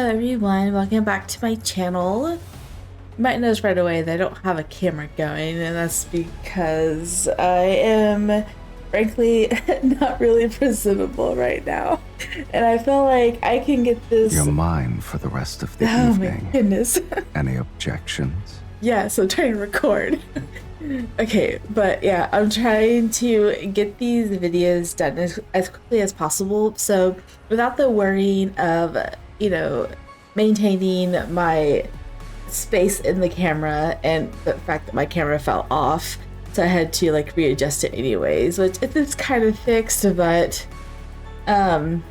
everyone, welcome back to my channel. You might notice right away that I don't have a camera going, and that's because I am frankly not really presentable right now. And I feel like I can get this— You're mine for the rest of the oh evening. My goodness. Any objections? Yeah, so I'm trying to record. Okay, but yeah, I'm trying to get these videos done as quickly as possible, so without the worrying of, you know, maintaining my space in the camera and the fact that my camera fell off, so I had to like readjust it anyways, which it's kind of fixed, but for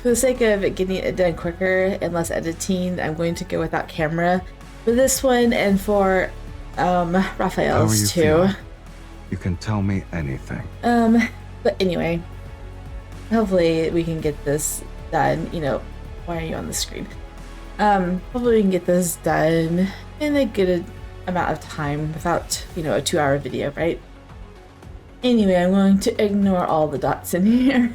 the sake of getting it done quicker and less editing, I'm going to go without camera for this one and for Raphael's too. Feeling? You can tell me anything. But anyway, hopefully we can get this done. You know, why are you on the screen? Hopefully we can get this done in a good amount of time without, you know, a 2-hour video, right? Anyway, I'm going to ignore all the dots in here.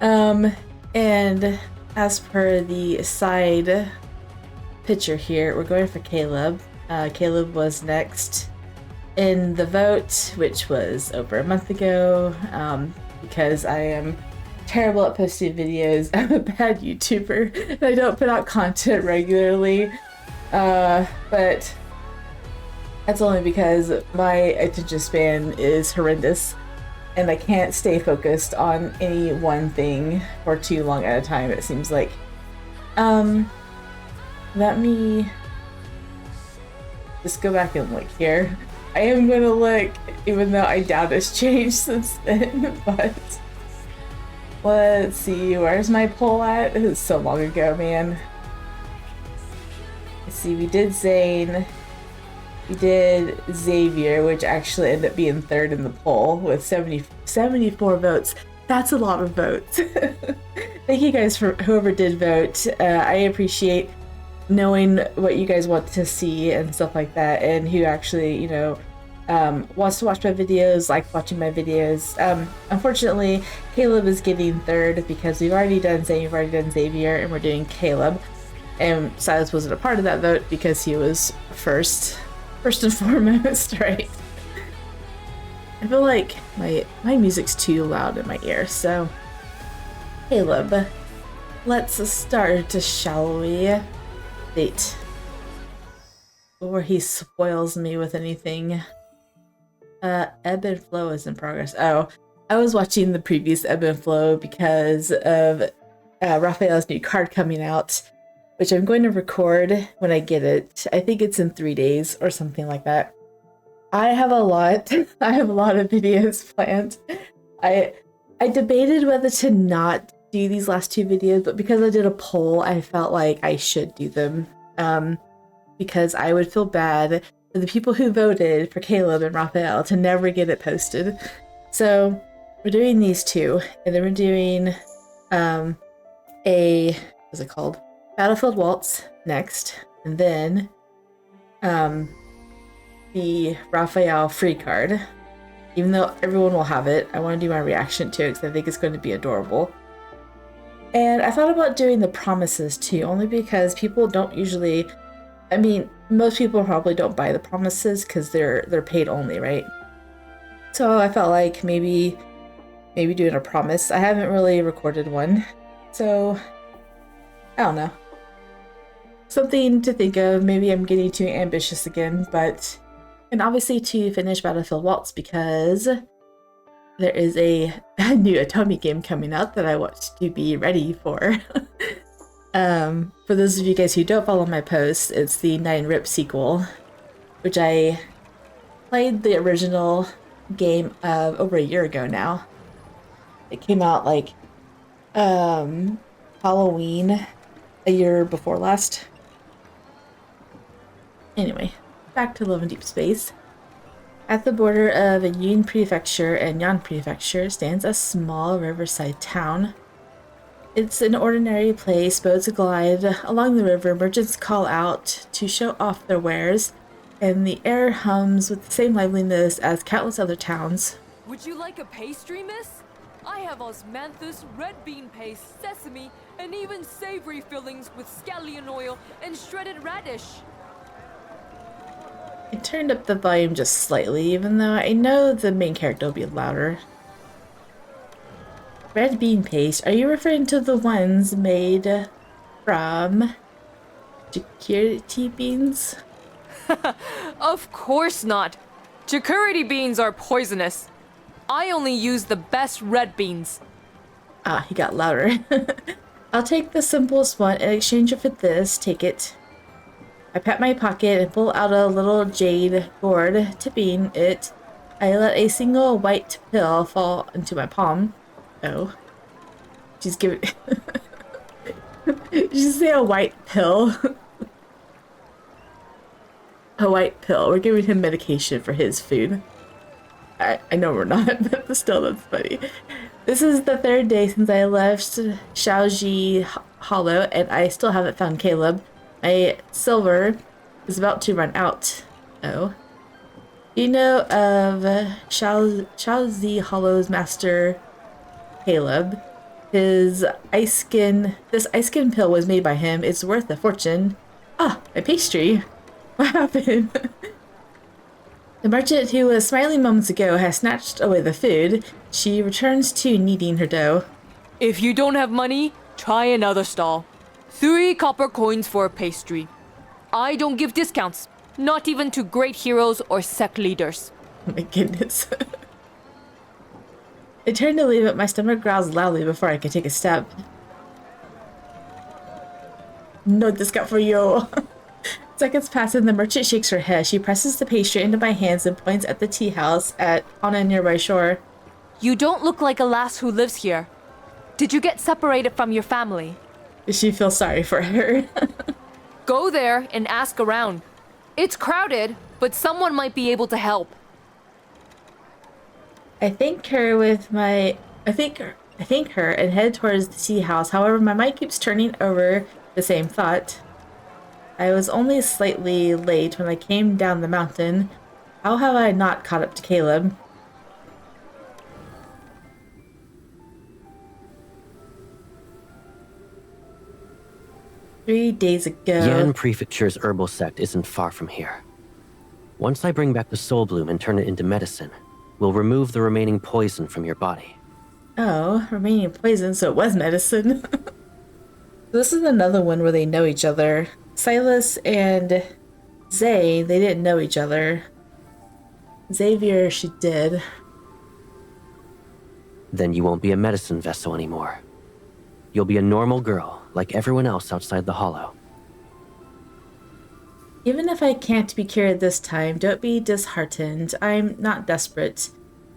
And as per the side picture here, we're going for Caleb. Caleb was next in the vote, which was over a month ago, because I am terrible at posting videos. I'm a bad YouTuber and I don't put out content regularly, but that's only because my attention span is horrendous and I can't stay focused on any one thing for too long at a time, it seems like. Let me just go back and look here. I am going to look, even though I doubt it's changed since then, but let's see, where's my poll at? It was so long ago, man. Let's see, we did Zane, we did Xavier, which actually ended up being third in the poll with 74 votes. That's a lot of votes. Thank you guys for whoever did vote. I appreciate knowing what you guys want to see and stuff like that, and who actually, you know, wants to watch my videos, likes watching my videos. Unfortunately, Caleb is getting third because we've already done Zane, we've already done Xavier, and we're doing Caleb. And Silas wasn't a part of that vote because he was first and foremost, right? I feel like my music's too loud in my ear, so Caleb, let's start, shall we? Date. Before he spoils me with anything. Ebb and Flow is in progress. Oh, I was watching the previous Ebb and Flow because of Raphael's new card coming out, which I'm going to record when I get it. I think it's in 3 days or something like that. I have a lot. I have a lot of videos planned. I debated whether to not do these last 2 videos, but because I did a poll, I felt like I should do them, because I would feel bad for the people who voted for Caleb and Raphael to never get it posted. So we're doing these 2, and then we're doing what's it called? Battlefield Waltz next, and then the Raphael free card. Even though everyone will have it, I want to do my reaction to it because I think it's going to be adorable. And I thought about doing the promises too, only because people don't usually, I mean, most people probably don't buy the promises because they're paid only, right? So I felt like maybe doing a promise. I haven't really recorded one, so I don't know. Something to think of. Maybe I'm getting too ambitious again, but, and obviously to finish Battlefield Waltz because there is a new Atomi game coming out that I want to be ready for. For those of you guys who don't follow my posts, it's the 9-Rip sequel, which I played the original game of over a year ago now. It came out like Halloween a year before last. Anyway, back to Love and Deep Space. At the border of Yun Prefecture and Yan Prefecture stands a small riverside town. It's an ordinary place, boats glide along the river, merchants call out to show off their wares, and the air hums with the same liveliness as countless other towns. Would you like a pastry, miss? I have osmanthus, red bean paste, sesame, And even savory fillings with scallion oil and shredded radish. I turned up the volume just slightly, even though I know the main character will be louder. Red bean paste. Are you referring to the ones made from security beans? Of course not. Security beans are poisonous. I only use the best red beans. Ah, he got louder. I'll take the simplest one in exchange for this. Take it. I pat my pocket and pull out a little jade gourd. Tipping it, I let a single white pill fall into my palm. Oh. She's giving... Did you say a white pill? A white pill. We're giving him medication for his food. I know we're not, but still, that's funny. This is the third day since I left Shaoji Hollow, and I still haven't found Caleb. My silver is about to run out. Oh. Do you know of Shaoji Hollow's master, Caleb? This ice skin pill was made by him. It's worth a fortune. Ah, a pastry. What happened? The merchant who was smiling moments ago has snatched away the food. She returns to kneading her dough. If you don't have money, try another stall. 3 copper coins for a pastry. I don't give discounts, not even to great heroes or sect leaders. Oh my goodness. I turn to leave, but my stomach growls loudly before I can take a step. No discount for you. Seconds pass and the merchant shakes her head. She presses the pastry into my hands and points at the tea house on a nearby shore. You don't look like a lass who lives here. Did you get separated from your family? Does she feel sorry for her? Go there and ask around. It's crowded, but someone might be able to help. I thank her and head towards the tea house. However, my mind keeps turning over the same thought. I was only slightly late when I came down the mountain. How have I not caught up to Caleb? Three days ago. Yan Prefecture's herbal sect isn't far from here. Once I bring back the soul bloom and turn it into medicine, we'll remove the remaining poison from your body. Oh, remaining poison, so it was medicine. This is another one where they know each other. Silas and Zay, they didn't know each other. Xavier, she did. Then you won't be a medicine vessel anymore. You'll be a normal girl, like everyone else outside the Hollow. Even if I can't be cured this time, don't be disheartened. I'm not desperate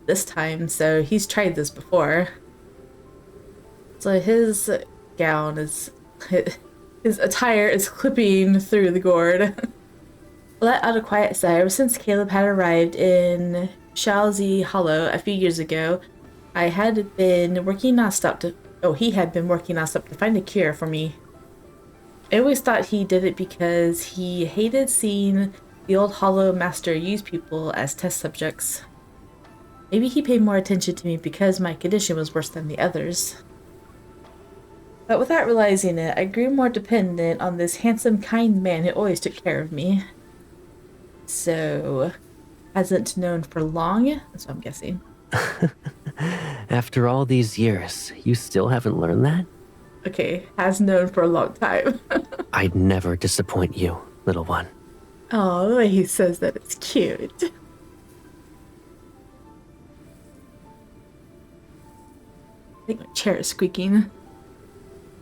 this time, so he's tried this before. So his gown is... His attire is clipping through the gourd. Let out a quiet sigh. Ever since Caleb had arrived in Shaozi Hollow a few years ago, he had been working nonstop to find a cure for me. I always thought he did it because he hated seeing the old Hollow Master use people as test subjects. Maybe he paid more attention to me because my condition was worse than the others. But without realizing it, I grew more dependent on this handsome, kind man who always took care of me. So, hasn't known for long? That's what I'm guessing. After all these years, you still haven't learned that? Okay, has known for a long time. I'd never disappoint you, little one. Oh, the way he says that, it's cute. I think my chair is squeaking.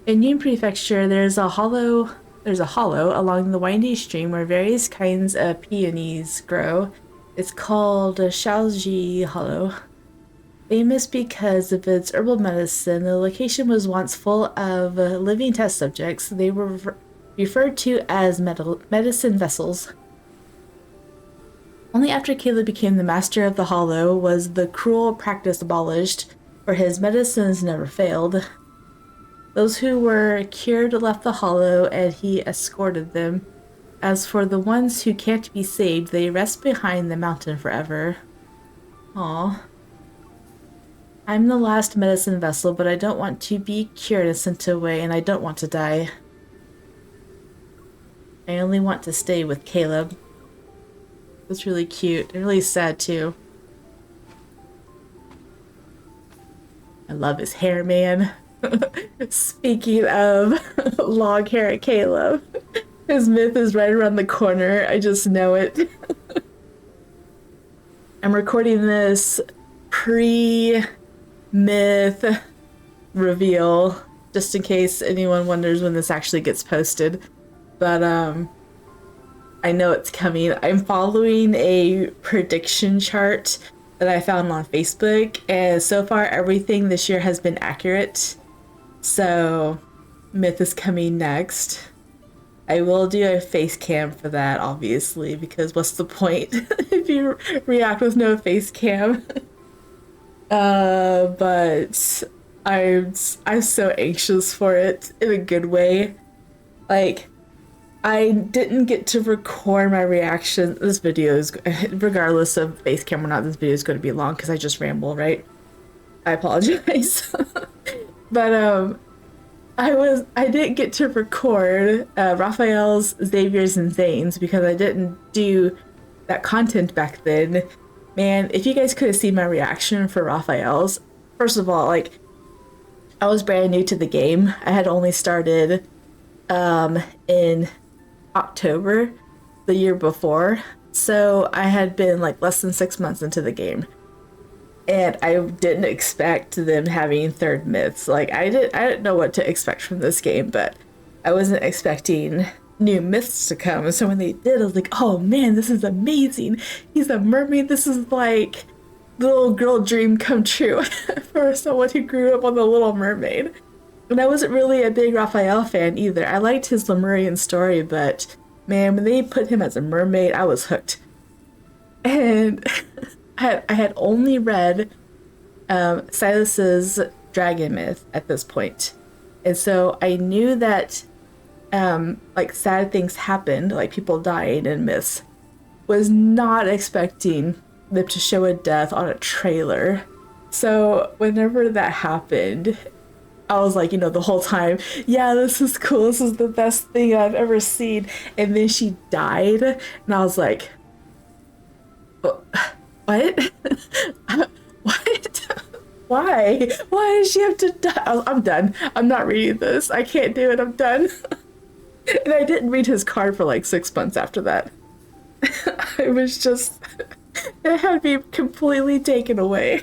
In Yun Prefecture, there's a hollow along the windy stream where various kinds of peonies grow. It's called Shaoji Hollow. Famous because of its herbal medicine, the location was once full of living test subjects. They were referred to as medicine vessels. Only after Caleb became the master of the Hollow was the cruel practice abolished, for his medicines never failed. Those who were cured left the Hollow, and he escorted them. As for the ones who can't be saved, they rest behind the mountain forever. Aww. I'm the last medicine vessel, but I don't want to be cured and sent away, and I don't want to die. I only want to stay with Caleb. It's really cute and really sad too. I love his hair, man. Speaking of long hair at Caleb, his myth is right around the corner. I just know it. I'm recording this pre-myth reveal, just in case anyone wonders when this actually gets posted. But I know it's coming. I'm following a prediction chart that I found on Facebook, and so far everything this year has been accurate. So myth is coming next. I will do a face cam for that, obviously, because what's the point if you react with no face cam? But I'm so anxious for it in a good way. Like, I didn't get to record my reaction. This video is, regardless of face cam or not, this video is going to be long because I just ramble, right? I apologize. But I didn't get to record Raphael's, Xavier's, and Zane's because I didn't do that content back then. Man, if you guys could have seen my reaction for Raphael's, first of all, like, I was brand new to the game. I had only started in October the year before, so I had been like less than 6 months into the game, and I didn't expect them having third myths. Like, I didn't know what to expect from this game, but I wasn't expecting new myths to come. So when they did, I was like, oh man, this is amazing. He's a mermaid. This is like the little girl dream come true for someone who grew up on The Little Mermaid. And I wasn't really a big Raphael fan either. I liked his Lemurian story, but man, when they put him as a mermaid, I was hooked. And I had only read Silas's dragon myth at this point. And so I knew that like sad things happened, like people died in myths. Was not expecting them to show a death on a trailer. So whenever that happened, I was like, you know, the whole time, yeah, this is cool. This is the best thing I've ever seen. And then she died, and I was like, what? What? Why? Why does she have to die? I'm done. I'm not reading this. I can't do it. I'm done. And I didn't read his card for like 6 months after that. It was just, it had me completely taken away.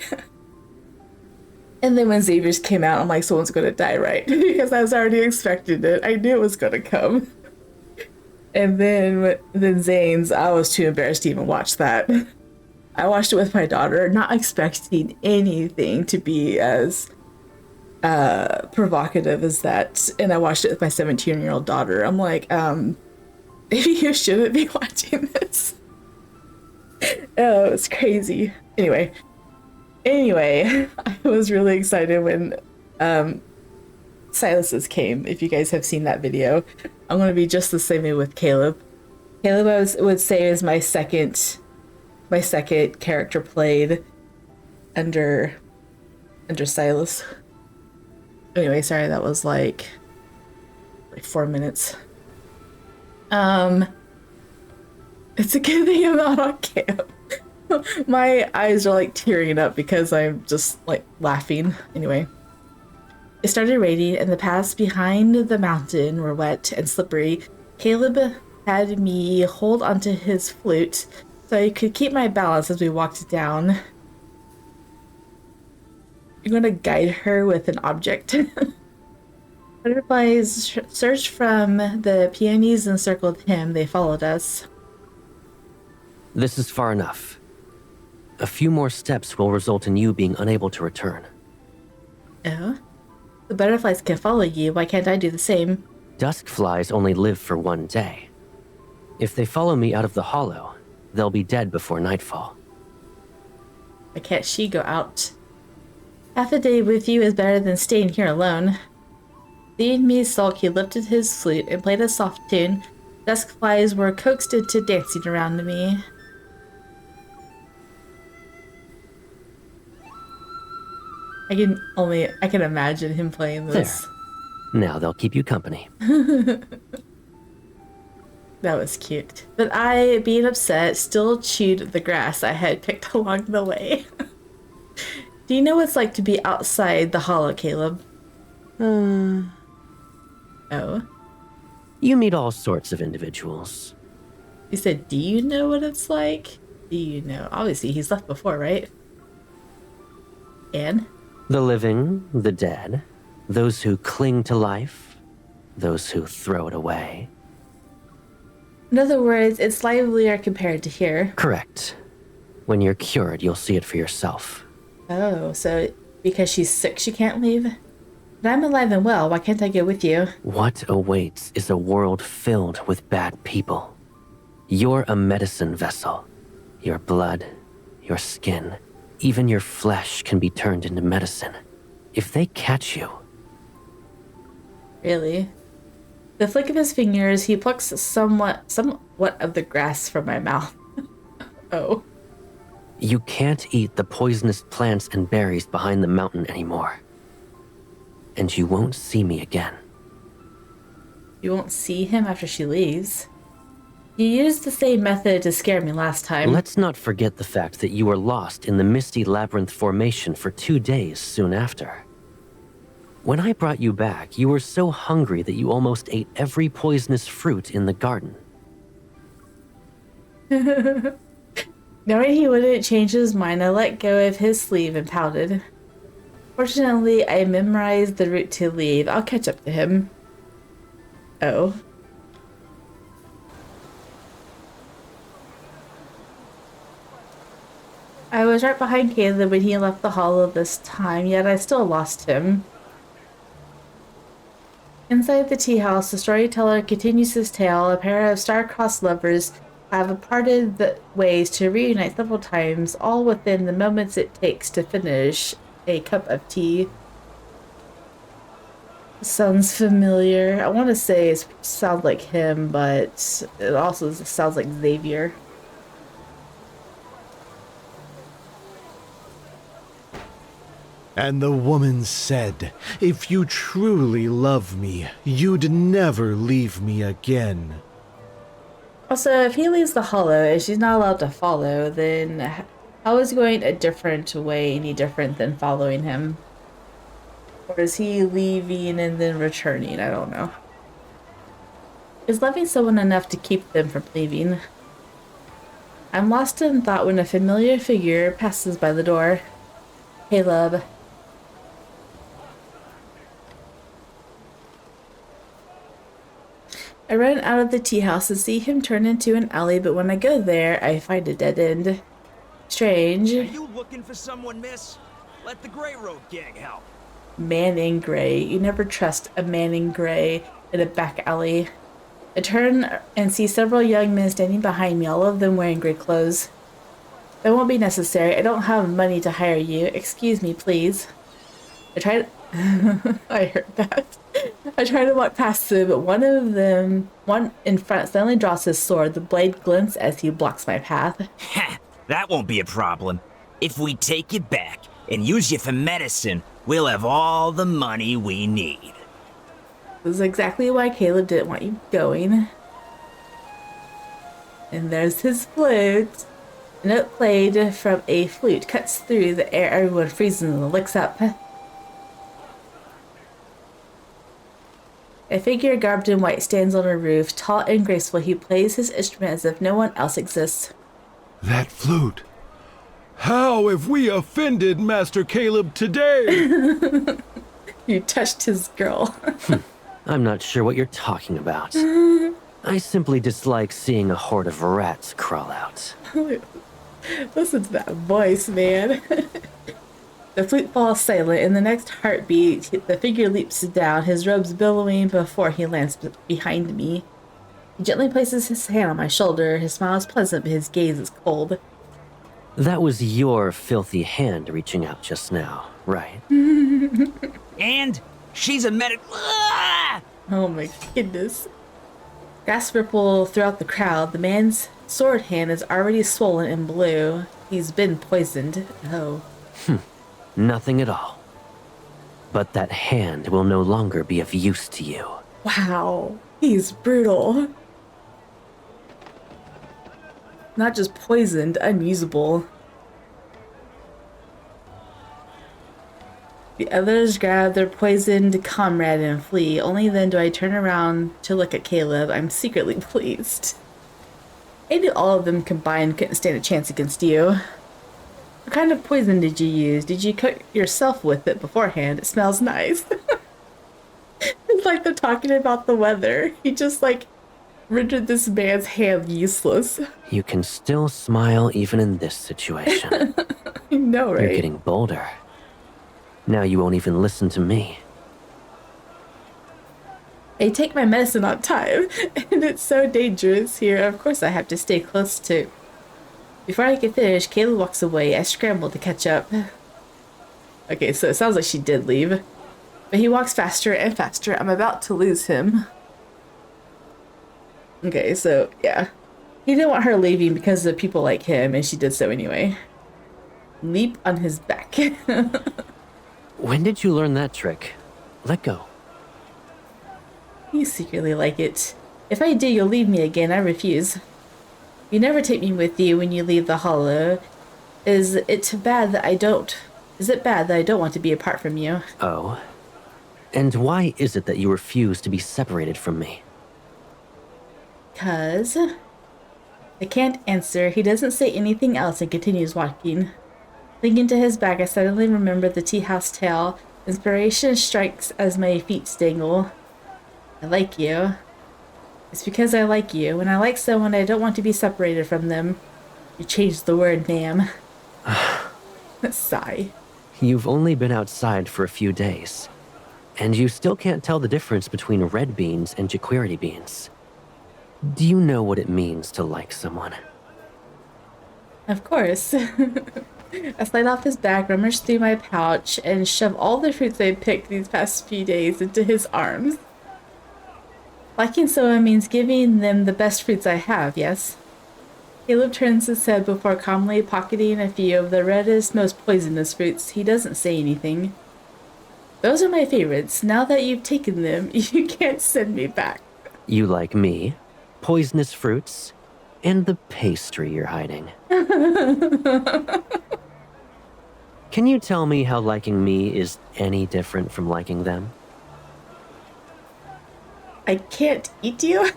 And then when Xavier's came out, I'm like, someone's gonna die, right? Because I was already expecting it. I knew it was gonna come. And then Zane's, I was too embarrassed to even watch that. I watched it with my daughter, not expecting anything to be as provocative as that. And I watched it with my 17-year-old daughter. I'm like, maybe you shouldn't be watching this. Oh, it's crazy. Anyway, I was really excited when Silas's came. If you guys have seen that video, I'm gonna be just the same way with Caleb. Caleb, I would say, is my second character played under Silas. Anyway, sorry, that was like 4 minutes. It's a good thing I'm not on camp. My eyes are like tearing up because I'm just like laughing. Anyway, it started raining and the paths behind the mountain were wet and slippery. Caleb had me hold onto his flute so I could keep my balance as we walked down. You're gonna guide her with an object. Butterflies searched from the peonies and circled him. They followed us. This is far enough. A few more steps will result in you being unable to return. Oh? The butterflies can follow you. Why can't I do the same? Dusk flies only live for 1 day. If they follow me out of the hollow, they'll be dead before nightfall. Why can't she go out? Half a day with you is better than staying here alone. Seeing me sulk, he lifted his flute and played a soft tune. Dusk flies were coaxed into dancing around me. I can imagine him playing this. Now they'll keep you company. That was cute. But I, being upset, still chewed the grass I had picked along the way. Do you know what it's like to be outside the hollow, Caleb? Oh. You meet all sorts of individuals. You said, do you know what it's like? Do you know? Obviously, he's left before, right? And? The living, the dead, those who cling to life, those who throw it away. In other words, it's livelier compared to here. Correct. When you're cured, you'll see it for yourself. Oh, so because she's sick, she can't leave? But I'm alive and well. Why can't I go with you? What awaits is a world filled with bad people. You're a medicine vessel. Your blood, your skin, even your flesh can be turned into medicine. If they catch you... Really? The flick of his fingers, he plucks somewhat of the grass from my mouth. Oh. You can't eat the poisonous plants and berries behind the mountain anymore. And you won't see me again. You won't see him after she leaves? You used the same method to scare me last time. Let's not forget the fact that you were lost in the misty labyrinth formation for 2 days soon after. When I brought you back, you were so hungry that you almost ate every poisonous fruit in the garden. Knowing he wouldn't change his mind, I let go of his sleeve and pouted. Fortunately, I memorized the route to leave. I'll catch up to him. Oh. I was right behind Caleb when he left the hollow this time, yet I still lost him. Inside the tea house, the storyteller continues his tale. A pair of star-crossed lovers have parted the ways to reunite several times, all within the moments it takes to finish a cup of tea. Sounds familiar. I want to say it sounds like him, but it also sounds like Xavier. And the woman said, "If you truly love me, you'd never leave me again." Also, if he leaves the hollow and she's not allowed to follow, then how is going a different way any different than following him? Or is he leaving and then returning? I don't know. Is loving someone enough to keep them from leaving? I'm lost in thought when a familiar figure passes by the door. Caleb. I run out of the tea house and see him turn into an alley, but when I go there, I find a dead end. Strange. Are you looking for someone, miss? Let the Grey Road gang help. Man in gray. You never trust a man in gray in a back alley. I turn and see several young men standing behind me, all of them wearing gray clothes. That won't be necessary. I don't have money to hire you. Excuse me, please. I tried. I heard that. I try to walk past them, but one in front suddenly draws his sword. The blade glints as he blocks my path. That won't be a problem. If we take you back and use you for medicine, we'll have all the money we need. This is exactly why Caleb didn't want you going. And there's his flute. A note played from a flute cuts through the air. Everyone freezes and looks up. A figure garbed in white stands on a roof. Tall and graceful, he plays his instrument as if no one else exists. That flute. How have we offended Master Caleb today? You touched his girl. I'm not sure what you're talking about. I simply dislike seeing a horde of rats crawl out. Listen to that voice, man. The flute falls silent. In the next heartbeat, the figure leaps down, his robes billowing before he lands behind me. He gently places his hand on my shoulder. His smile is pleasant, but his gaze is cold. That was your filthy hand reaching out just now, right? And she's a medic. Ah! Oh my goodness. Gasps ripple throughout the crowd. The man's sword hand is already swollen and blue. He's been poisoned. Oh. Nothing at all. but that hand will no longer be of use to you. Wow, he's brutal. Not just poisoned, unusable. The others grab their poisoned comrade and flee. Only then do I turn around to look at Caleb. I'm secretly pleased. I knew all of them combined couldn't stand a chance against you. What kind of poison did you use? Did you cook yourself with it beforehand? It smells nice. It's like they're talking about the weather. He just like rendered this man's hand useless. You can still smile even in this situation. I know, right? You're getting bolder. Now you won't even listen to me. I take my medicine on time, and it's so dangerous here. Of course I have to stay close to. Before I can finish, Kayla walks away. I scramble to catch up. Okay, so it sounds like she did leave. But he walks faster and faster. I'm about to lose him. Okay, so, yeah. He didn't want her leaving because of people like him, and she did so anyway. Leap on his back. When did you learn that trick? Let go. You secretly like it. If I do, you'll leave me again. I refuse. You never take me with you when you leave the hollow. Is it bad that I don't want to be apart from you? Oh. And why is it that you refuse to be separated from me? 'Cause I can't answer. He doesn't say anything else and continues walking. Thinking to his back, I suddenly remember the tea house tale. Inspiration strikes as my feet dangle. I like you. It's because I like you. When I like someone, I don't want to be separated from them. You changed the word, ma'am. Sigh. You've only been outside for a few days, and you still can't tell the difference between red beans and jaquirity beans. Do you know what it means to like someone? Of course. I slide off his back, rummage through my pouch, and shove all the fruits I picked these past few days into his arms. Liking someone means giving them the best fruits I have, yes? Caleb turns his head before calmly pocketing a few of the reddest, most poisonous fruits. He doesn't say anything. Those are my favorites. Now that you've taken them, you can't send me back. You like me, poisonous fruits, and the pastry you're hiding. Can you tell me how liking me is any different from liking them? I can't eat you?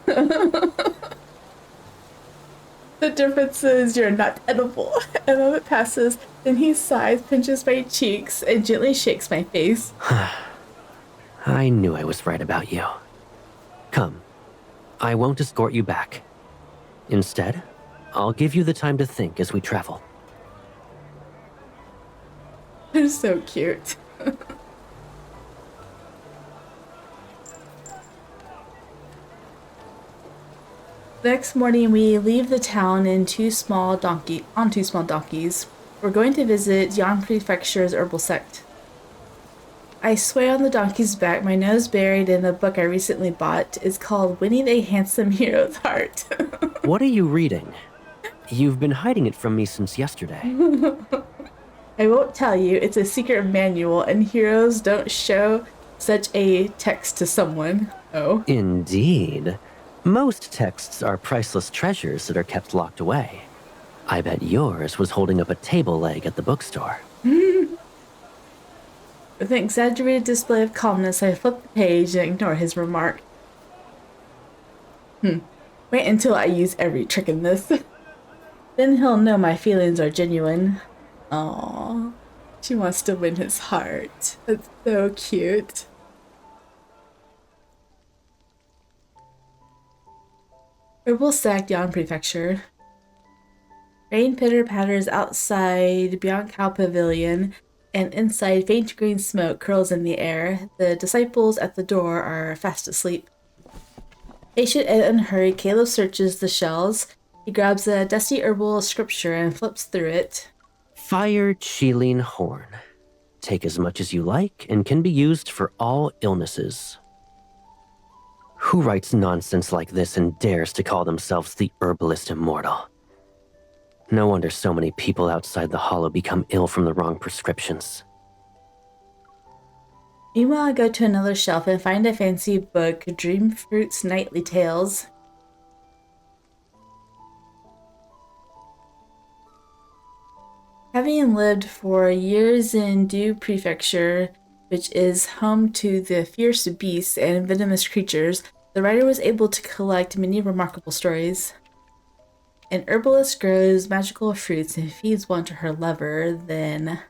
The difference is you're not edible. A moment passes, then he sighs, pinches my cheeks, and gently shakes my face. I knew I was right about you. Come, I won't escort you back. Instead, I'll give you the time to think as we travel. They're so cute. Next morning, we leave the town on two small donkeys. We're going to visit Yan Prefecture's herbal sect. I sway on the donkey's back, my nose buried in a book I recently bought. It's called Winning a Handsome Hero's Heart. What are you reading? You've been hiding it from me since yesterday. I won't tell you. It's a secret manual, and heroes don't show such a text to someone. Oh. Indeed. Most texts are priceless treasures that are kept locked away. I bet yours was holding up a table leg at the bookstore. With an exaggerated display of calmness, I flip the page and ignore his remark. Wait until I use every trick in this. Then he'll know my feelings are genuine. Aww. She wants to win his heart. That's so cute. Herbal Sect, Yan Prefecture. Rain pitter-patters outside Biancow Pavilion, and inside faint green smoke curls in the air. The disciples at the door are fast asleep. Patient and unhurried, Caleb searches the shelves. He grabs a dusty herbal scripture and flips through it. Fire Chilling Horn. Take as much as you like and can be used for all illnesses. Who writes nonsense like this and dares to call themselves the herbalist immortal? No wonder so many people outside the Hollow become ill from the wrong prescriptions. Meanwhile, I go to another shelf and find a fancy book, Dream Fruit's Nightly Tales. Having lived for years in Du Prefecture, which is home to the fierce beasts and venomous creatures, the writer was able to collect many remarkable stories. An herbalist grows magical fruits and feeds one to her lover, then...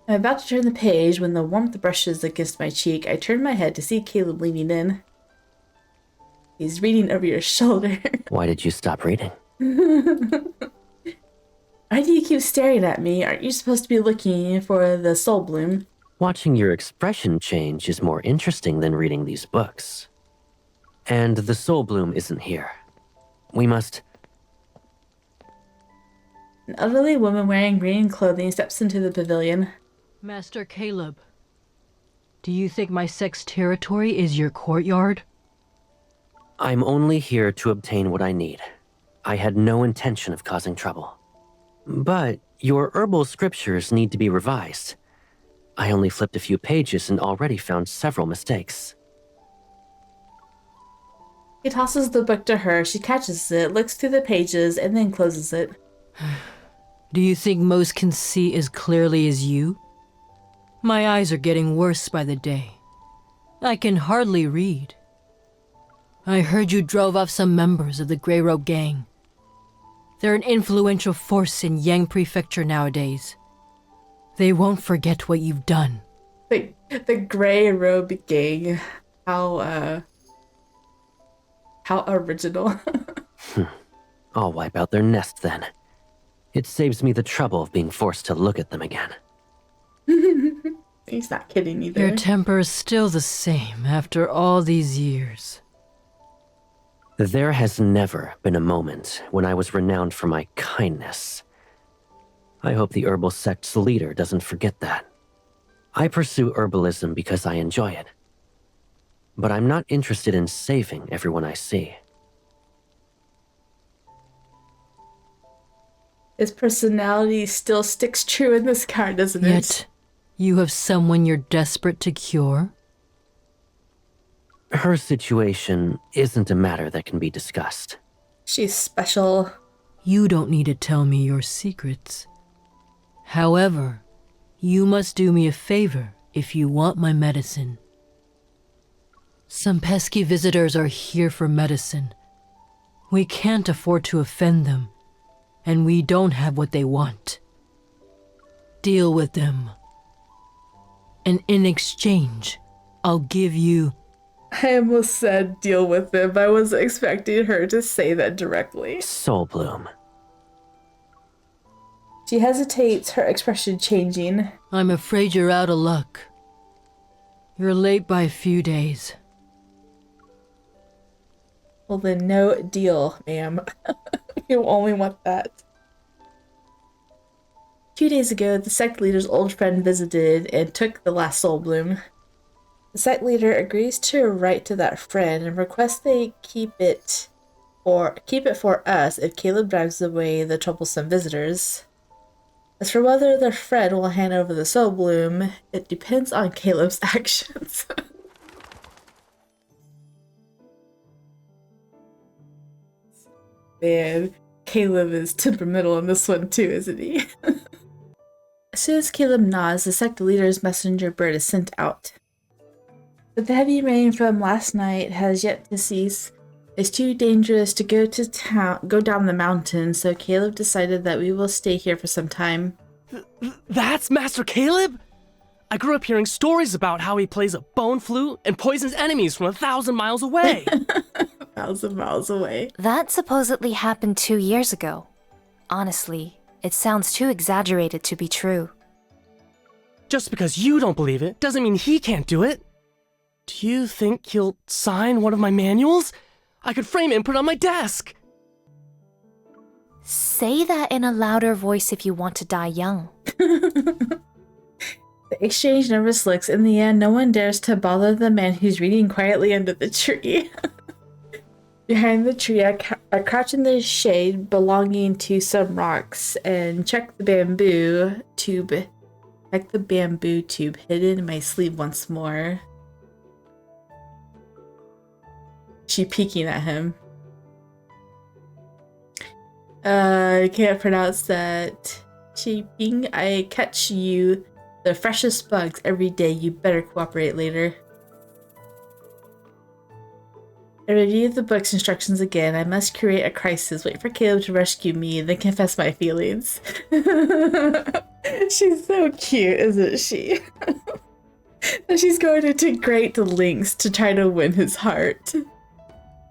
I'm about to turn the page when the warmth brushes against my cheek. I turn my head to see Caleb leaning in. He's reading over your shoulder. Why did you stop reading? Why do you keep staring at me? Aren't you supposed to be looking for the soul bloom? Watching your expression change is more interesting than reading these books. And the soul bloom isn't here. We must... An elderly woman wearing green clothing steps into the pavilion. Master Caleb, do you think my sex territory is your courtyard? I'm only here to obtain what I need. I had no intention of causing trouble. But your herbal scriptures need to be revised. I only flipped a few pages and already found several mistakes. He tosses the book to her. She catches it, looks through the pages, and then closes it. Do you think most can see as clearly as you? My eyes are getting worse by the day. I can hardly read. I heard you drove off some members of the Grey Robe Gang. They're an influential force in Yang Prefecture nowadays. They won't forget what you've done. The Grey Robe Gang. How original. I'll wipe out their nest then. It saves me the trouble of being forced to look at them again. He's not kidding either. Your temper is still the same after all these years. There has never been a moment when I was renowned for my kindness. I hope the herbal sect's leader doesn't forget that. I pursue herbalism because I enjoy it. But I'm not interested in saving everyone I see. His personality still sticks true in this card, doesn't it? Yet, you have someone you're desperate to cure? Her situation isn't a matter that can be discussed. She's special. You don't need to tell me your secrets. However, you must do me a favor if you want my medicine. Some pesky visitors are here for medicine. We can't afford to offend them, and we don't have what they want. Deal with them. And in exchange, I'll give you... I almost said deal with them. I was expecting her to say that directly. Soul bloom. She hesitates, her expression changing. I'm afraid you're out of luck. You're late by a few days. Well then, no deal, ma'am. You only want that. 2 days ago, the sect leader's old friend visited and took the last soul bloom. The sect leader agrees to write to that friend and requests they keep it for us if Caleb drives away the troublesome visitors. As for whether the friend will hand over the soul bloom, it depends on Caleb's actions. Man, Caleb is temperamental in this one too, isn't he? As soon as Caleb nods, the sect leader's messenger bird is sent out. But the heavy rain from last night has yet to cease. It's too dangerous to go down the mountain, so Caleb decided that we will stay here for some time. That's Master Caleb? I grew up hearing stories about how he plays a bone flute and poisons enemies from 1,000 miles away. 1,000 miles away. That supposedly happened 2 years ago. Honestly, it sounds too exaggerated to be true. Just because you don't believe it doesn't mean he can't do it. Do you think he'll sign one of my manuals? I could frame it and put it on my desk. Say that in a louder voice if you want to die young. The exchange nervous looks. In the end, no one dares to bother the man who's reading quietly under the tree. Behind the tree, I crouch in the shade belonging to some rocks and check the bamboo tube Check the bamboo tube hidden in my sleeve once more. She peeking at him. I can't pronounce that. Cheeping. I catch you the freshest bugs every day. You better cooperate later. I reviewed the book's instructions again. I must create a crisis, wait for Caleb to rescue me, then confess my feelings. She's so cute, isn't she? And she's going into great lengths to try to win his heart.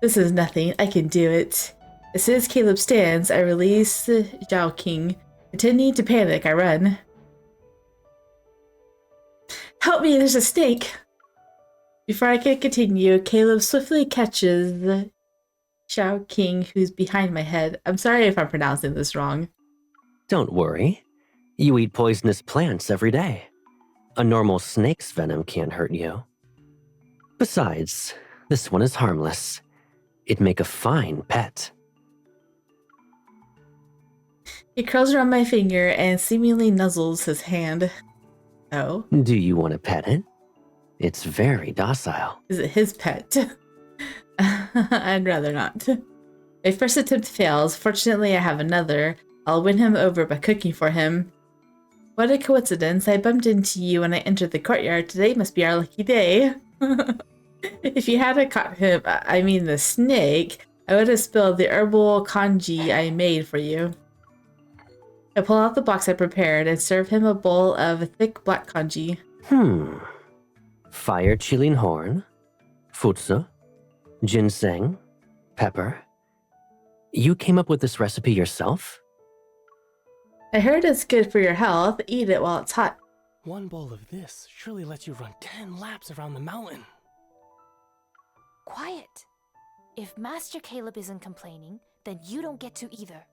This is nothing. I can do it. As soon as Caleb stands, I release Zhao King. Pretending to panic, I run. Help me, there's a snake! Before I can continue, Caleb swiftly catches Xiao King, who's behind my head. I'm sorry if I'm pronouncing this wrong. Don't worry. You eat poisonous plants every day. A normal snake's venom can't hurt you. Besides, this one is harmless. It'd make a fine pet. He curls around my finger and seemingly nuzzles his hand. Oh? Do you want to pet it? It's very docile. Is it his pet? I'd rather not. My first attempt fails. Fortunately, I have another. I'll win him over by cooking for him. What a coincidence. I bumped into you when I entered the courtyard. Today must be our lucky day. If you hadn't caught him, I mean the snake, I would have spilled the herbal kanji I made for you. I pull out the box I prepared and serve him a bowl of thick black kanji. Fire chilling horn, futsu, ginseng, pepper. You came up with this recipe yourself? I heard it's good for your health. Eat it while it's hot. One bowl of this surely lets you run 10 laps around the mountain. Quiet. If Master Caleb isn't complaining, then you don't get to either.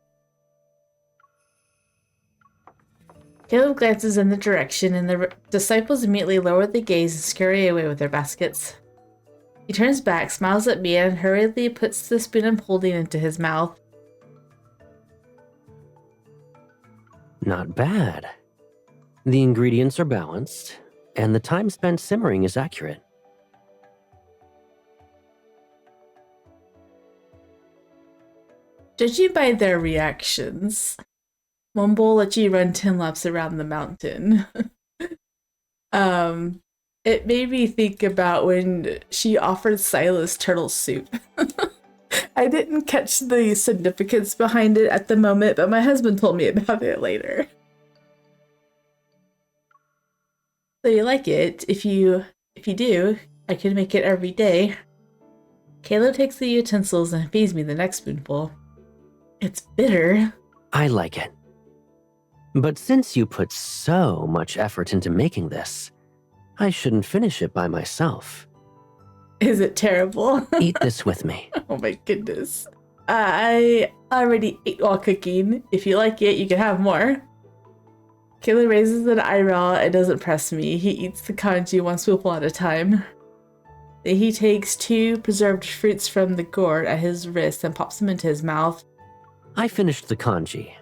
Caleb glances in the direction, and the disciples immediately lower their gaze and scurry away with their baskets. He turns back, smiles at me, and hurriedly puts the spoon I'm holding into his mouth. Not bad. The ingredients are balanced, and the time spent simmering is accurate. Judging by their reactions, one bowl let you run 10 laps around the mountain. It made me think about when she offered Silas turtle soup. I didn't catch the significance behind it at the moment, but my husband told me about it later. So you like it? If you do, I could make it every day. Caleb takes the utensils and feeds me the next spoonful. It's bitter. I like it. But since you put so much effort into making this, I shouldn't finish it by myself. Is it terrible? Eat this with me. Oh my goodness. I already ate while cooking. If you like it, you can have more. Caleb raises an eyebrow and doesn't press me. He eats the kanji one spoonful at a time. Then he takes 2 preserved fruits from the gourd at his wrist and pops them into his mouth. I finished the kanji,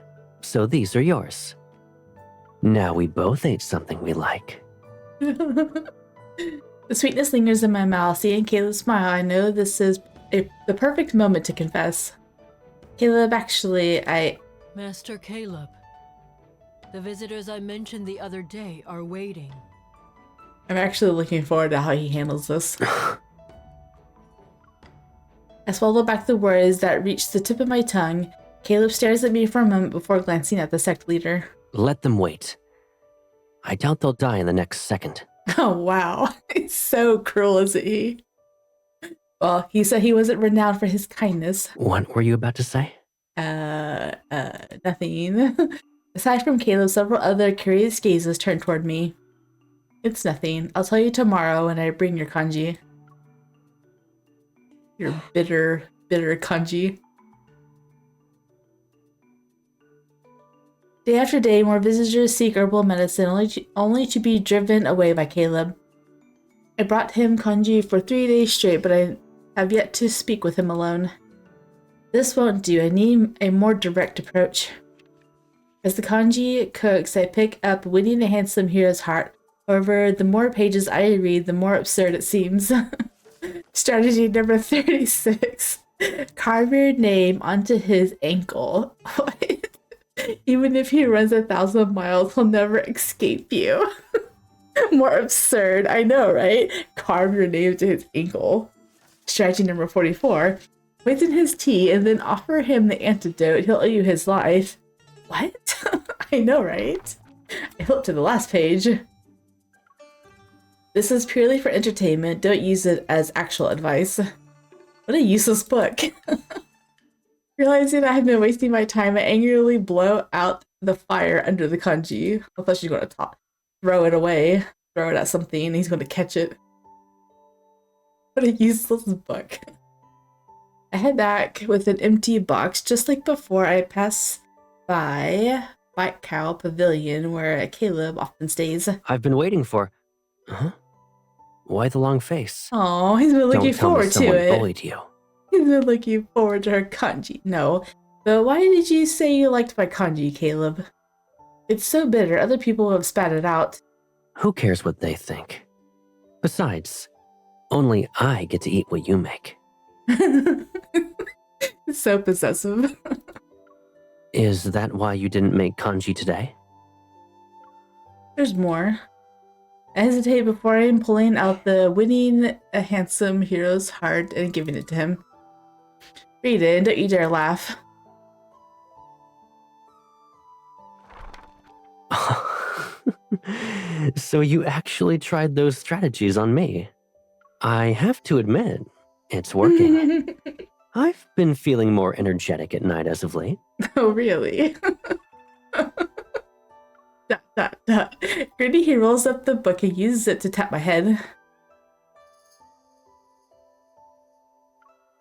so these are yours. Now we both ate something we like. The sweetness lingers in my mouth. Seeing Caleb smile, I know this is the perfect moment to confess. Caleb, actually, Master Caleb, the visitors I mentioned the other day are waiting. I'm actually looking forward to how he handles this. I swallow back the words that reach the tip of my tongue. Caleb stares at me for a moment before glancing at the sect leader. Let them wait. I doubt they'll die in the next second. Oh, wow. He's so cruel, isn't he? Well, he said he wasn't renowned for his kindness. What were you about to say? Nothing. Aside from Caleb, several other curious gazes turned toward me. It's nothing. I'll tell you tomorrow when I bring your kanji. Your bitter, bitter kanji. Day after day, more visitors seek herbal medicine, only to be driven away by Caleb. I brought him kanji for 3 days straight, but I have yet to speak with him alone. This won't do. I need a more direct approach. As the kanji cooks, I pick up Winning a Handsome Hero's Heart. However, the more pages I read, the more absurd it seems. Strategy number 36. Carve your name onto his ankle. What? Even if he runs 1,000 miles, he'll never escape you. More absurd. I know, right? Carve your name to his ankle. Strategy number 44. Poison his tea and then offer him the antidote. He'll owe you his life. What? I know, right? I flipped to the last page. This is purely for entertainment. Don't use it as actual advice. What a useless book. Realizing I have been wasting my time, I angrily blow out the fire under the kanji. I thought she's going to throw it away. Throw it at something and he's going to catch it. What a useless book. I head back with an empty box. Just like before, I pass by White Cow Pavilion where Caleb often stays. I've been waiting for... Huh? Why the long face? Oh, he's been looking forward to it. Bullied you. He's been looking forward to her kanji. No. But why did you say you liked my kanji, Caleb? It's so bitter. Other people have spat it out. Who cares what they think? Besides, only I get to eat what you make. So possessive. Is that why you didn't make kanji today? There's more. I hesitate before I'm pulling out the Winning a Handsome Hero's Heart and giving it to him. Read it and don't you dare laugh. So you actually tried those strategies on me. I have to admit, it's working. I've been feeling more energetic at night as of late. Oh, really? Gritty, he rolls up the book and uses it to tap my head.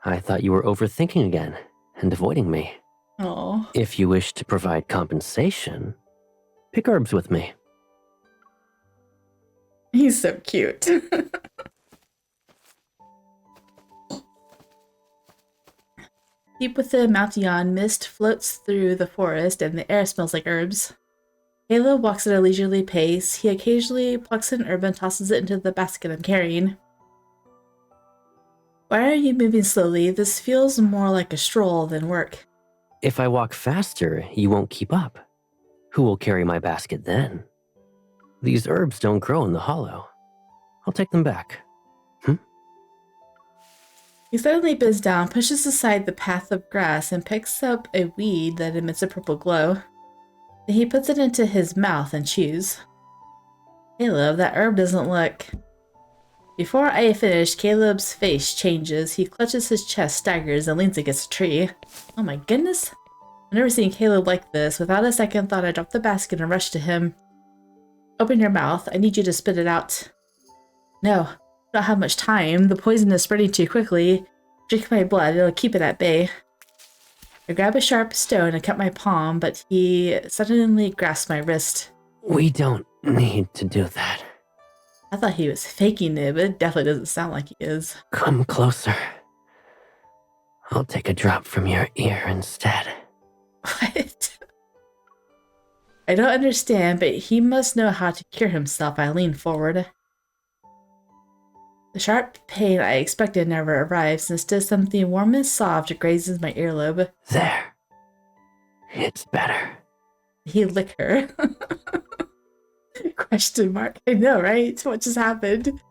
I thought you were overthinking again and avoiding me. Oh. If you wish to provide compensation, pick herbs with me. He's so cute. Deep within Mountain, mist floats through the forest and the air smells like herbs. Caleb walks at a leisurely pace. He occasionally plucks an herb and tosses it into the basket I'm carrying. Why are you moving slowly? This feels more like a stroll than work. If I walk faster, you won't keep up. Who will carry my basket then? These herbs don't grow in the hollow. I'll take them back. He suddenly bends down, pushes aside the path of grass, and picks up a weed that emits a purple glow. Then he puts it into his mouth and chews. Caleb, that herb doesn't look... Before I finish, Caleb's face changes. He clutches his chest, staggers, and leans against a tree. Oh my goodness. I've never seen Caleb like this. Without a second thought, I drop the basket and rush to him. Open your mouth. I need you to spit it out. No. Don't have much time. The poison is spreading too quickly. Drink my blood. It'll keep it at bay. I grab a sharp stone and cut my palm, but he suddenly grasps my wrist. We don't need to do that. I thought he was faking it, but it definitely doesn't sound like he is. Come closer. I'll take a drop from your ear instead. What? I don't understand, but he must know how to cure himself. I lean forward. The sharp pain I expected never arrives. Instead, something warm and soft grazes my earlobe. There. It's better. He licked her. Question mark. I know, right? What just happened?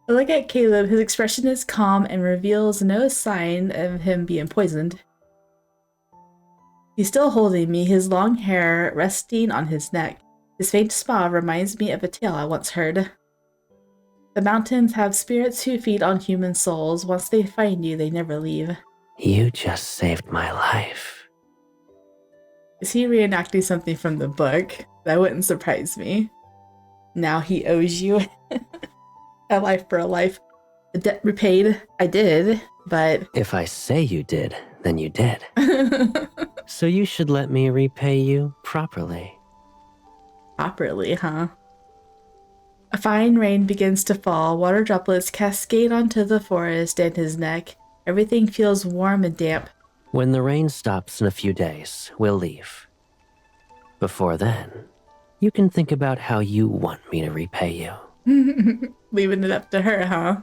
I look at Caleb. His expression is calm and reveals no sign of him being poisoned. He's still holding me, his long hair resting on his neck. His faint smile reminds me of a tale I once heard. The mountains have spirits who feed on human souls. Once they find you, they never leave. You just saved my life. Is he reenacting something from the book? That wouldn't surprise me. Now he owes you a life for a life. The debt repaid. I did, but... If I say you did, then you did. So you should let me repay you properly. Properly, huh? A fine rain begins to fall. Water droplets cascade onto the forest and his neck. Everything feels warm and damp. When the rain stops in a few days, we'll leave. Before then, you can think about how you want me to repay you. Leaving it up to her, huh?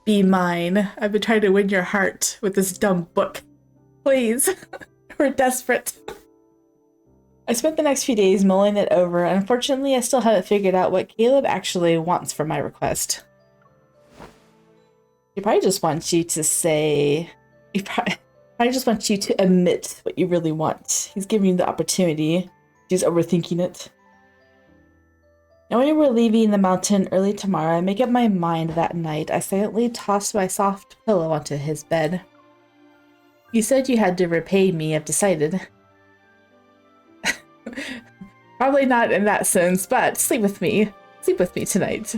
Be mine. I've been trying to win your heart with this dumb book. Please. We're desperate. I spent the next few days mulling it over. Unfortunately, I still haven't figured out what Caleb actually wants from my request. He probably just wants you to say... He probably just wants you to admit what you really want. He's giving you the opportunity. He's overthinking it. Knowing we're leaving the mountain early tomorrow, I make up my mind that night. I silently toss my soft pillow onto his bed. You said you had to repay me, I've decided. Probably not in that sense, but sleep with me. Sleep with me tonight.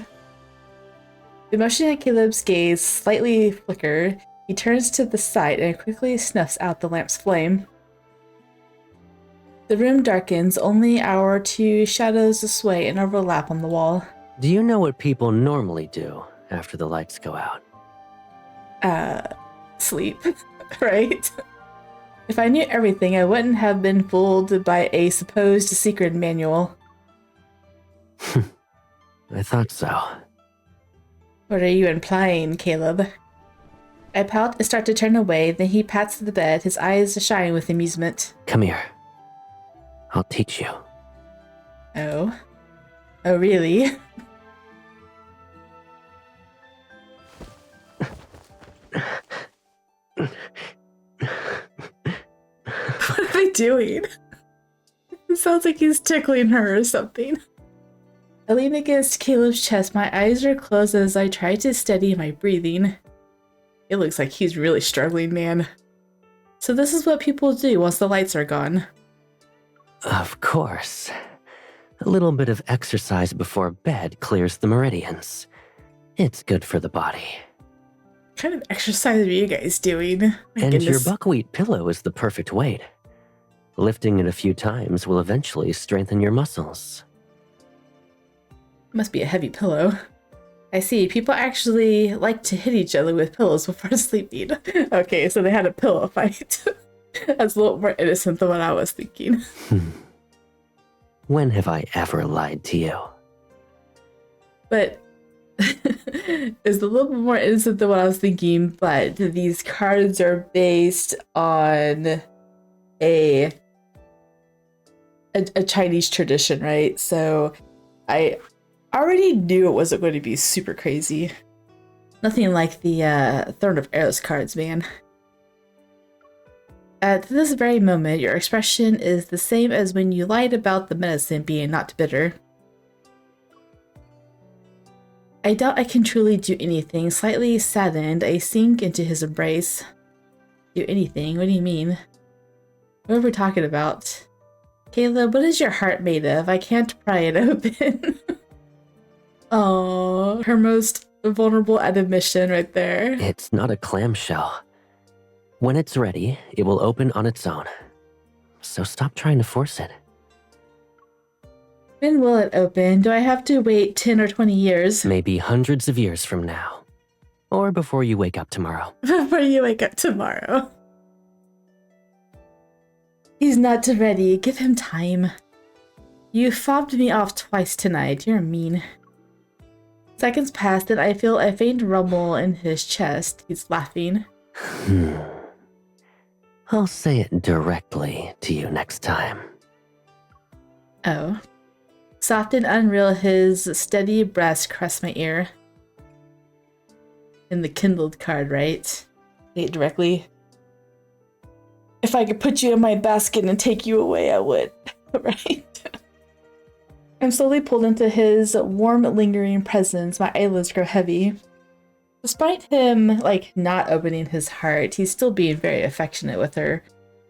The motion at Caleb's gaze slightly flicker. He turns to the side and quickly snuffs out the lamp's flame. The room darkens, only our two shadows sway and overlap on the wall. Do you know what people normally do after the lights go out? Sleep, right? If I knew everything, I wouldn't have been fooled by a supposed secret manual. I thought so. What are you implying, Caleb? I pout and start to turn away, then he pats the bed, his eyes shine with amusement. Come here. I'll teach you. Oh? Oh, really? What are they doing? It sounds like he's tickling her or something. I lean against Caleb's chest. My eyes are closed as I try to steady my breathing. It looks like he's really struggling, man. So this is what people do once the lights are gone. Of course. A little bit of exercise before bed clears the meridians. It's good for the body. What kind of exercise are you guys doing? My And goodness. your buckwheat pillow is the perfect weight. Lifting it a few times will eventually strengthen your muscles. Must be a heavy pillow. I see. People actually like to hit each other with pillows before sleeping. Okay, so they had a pillow fight. That's a little more innocent than what I was thinking. When have I ever lied to you? But it's a little bit more innocent than what I was thinking, but these cards are based on a Chinese tradition, right? So I already knew it wasn't going to be super crazy. Nothing like the Throne of Arrows cards, man. At this very moment, your expression is the same as when you lied about the medicine being not bitter. I doubt I can truly do anything. Slightly saddened, I sink into his embrace. Do anything? What do you mean? What are we talking about? Caleb, what is your heart made of? I can't pry it open. Oh, her most vulnerable admission right there. It's not a clamshell. When it's ready, it will open on its own. So stop trying to force it. When will it open? Do I have to wait 10 or 20 years? Maybe hundreds of years from now. Or before you wake up tomorrow. Before you wake up tomorrow. He's not ready. Give him time. You fobbed me off twice tonight. You're mean. Seconds pass, and I feel a faint rumble in his chest. He's laughing. I'll say it directly to you next time. Oh. Soft and unreal, his steady breast caressed my ear. In the kindled card, right? Say it directly. If I could put you in my basket and take you away, I would. Right? I'm slowly pulled into his warm, lingering presence. My eyelids grow heavy. Despite him, not opening his heart, he's still being very affectionate with her.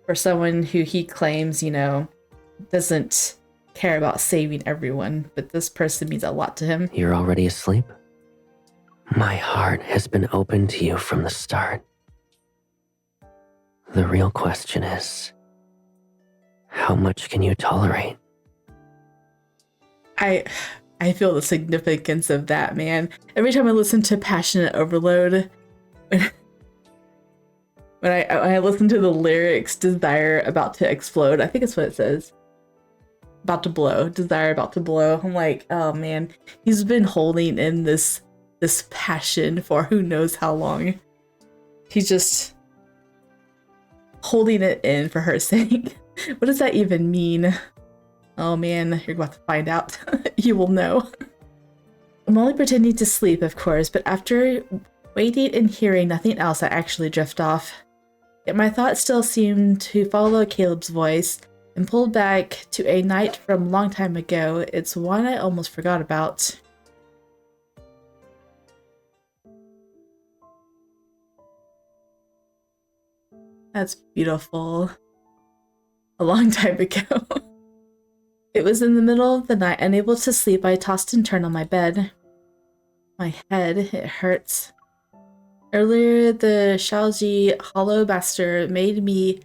For someone who he claims, doesn't care about saving everyone. But this person means a lot to him. You're already asleep? My heart has been open to you from the start. The real question is, how much can you tolerate? I feel the significance of that, man. Every time I listen to Passionate Overload, when I listen to the lyrics, Desire About to Explode, I think it's what it says. about to blow. Desire about to blow. I'm like, oh man, he's been holding in this passion for who knows how long. He's just holding it in for her sake. What does that even mean? Oh man, you're about to find out. You will know. I'm only pretending to sleep, of course, but after waiting and hearing nothing else, I actually drift off. Yet my thoughts still seem to follow Caleb's voice and pulled back to a night from a long time ago. It's one I almost forgot about. That's beautiful. A long time ago. It was in the middle of the night. Unable to sleep, I tossed and turned on my bed. My head, it hurts. Earlier, the Shaoji Hollow Master made me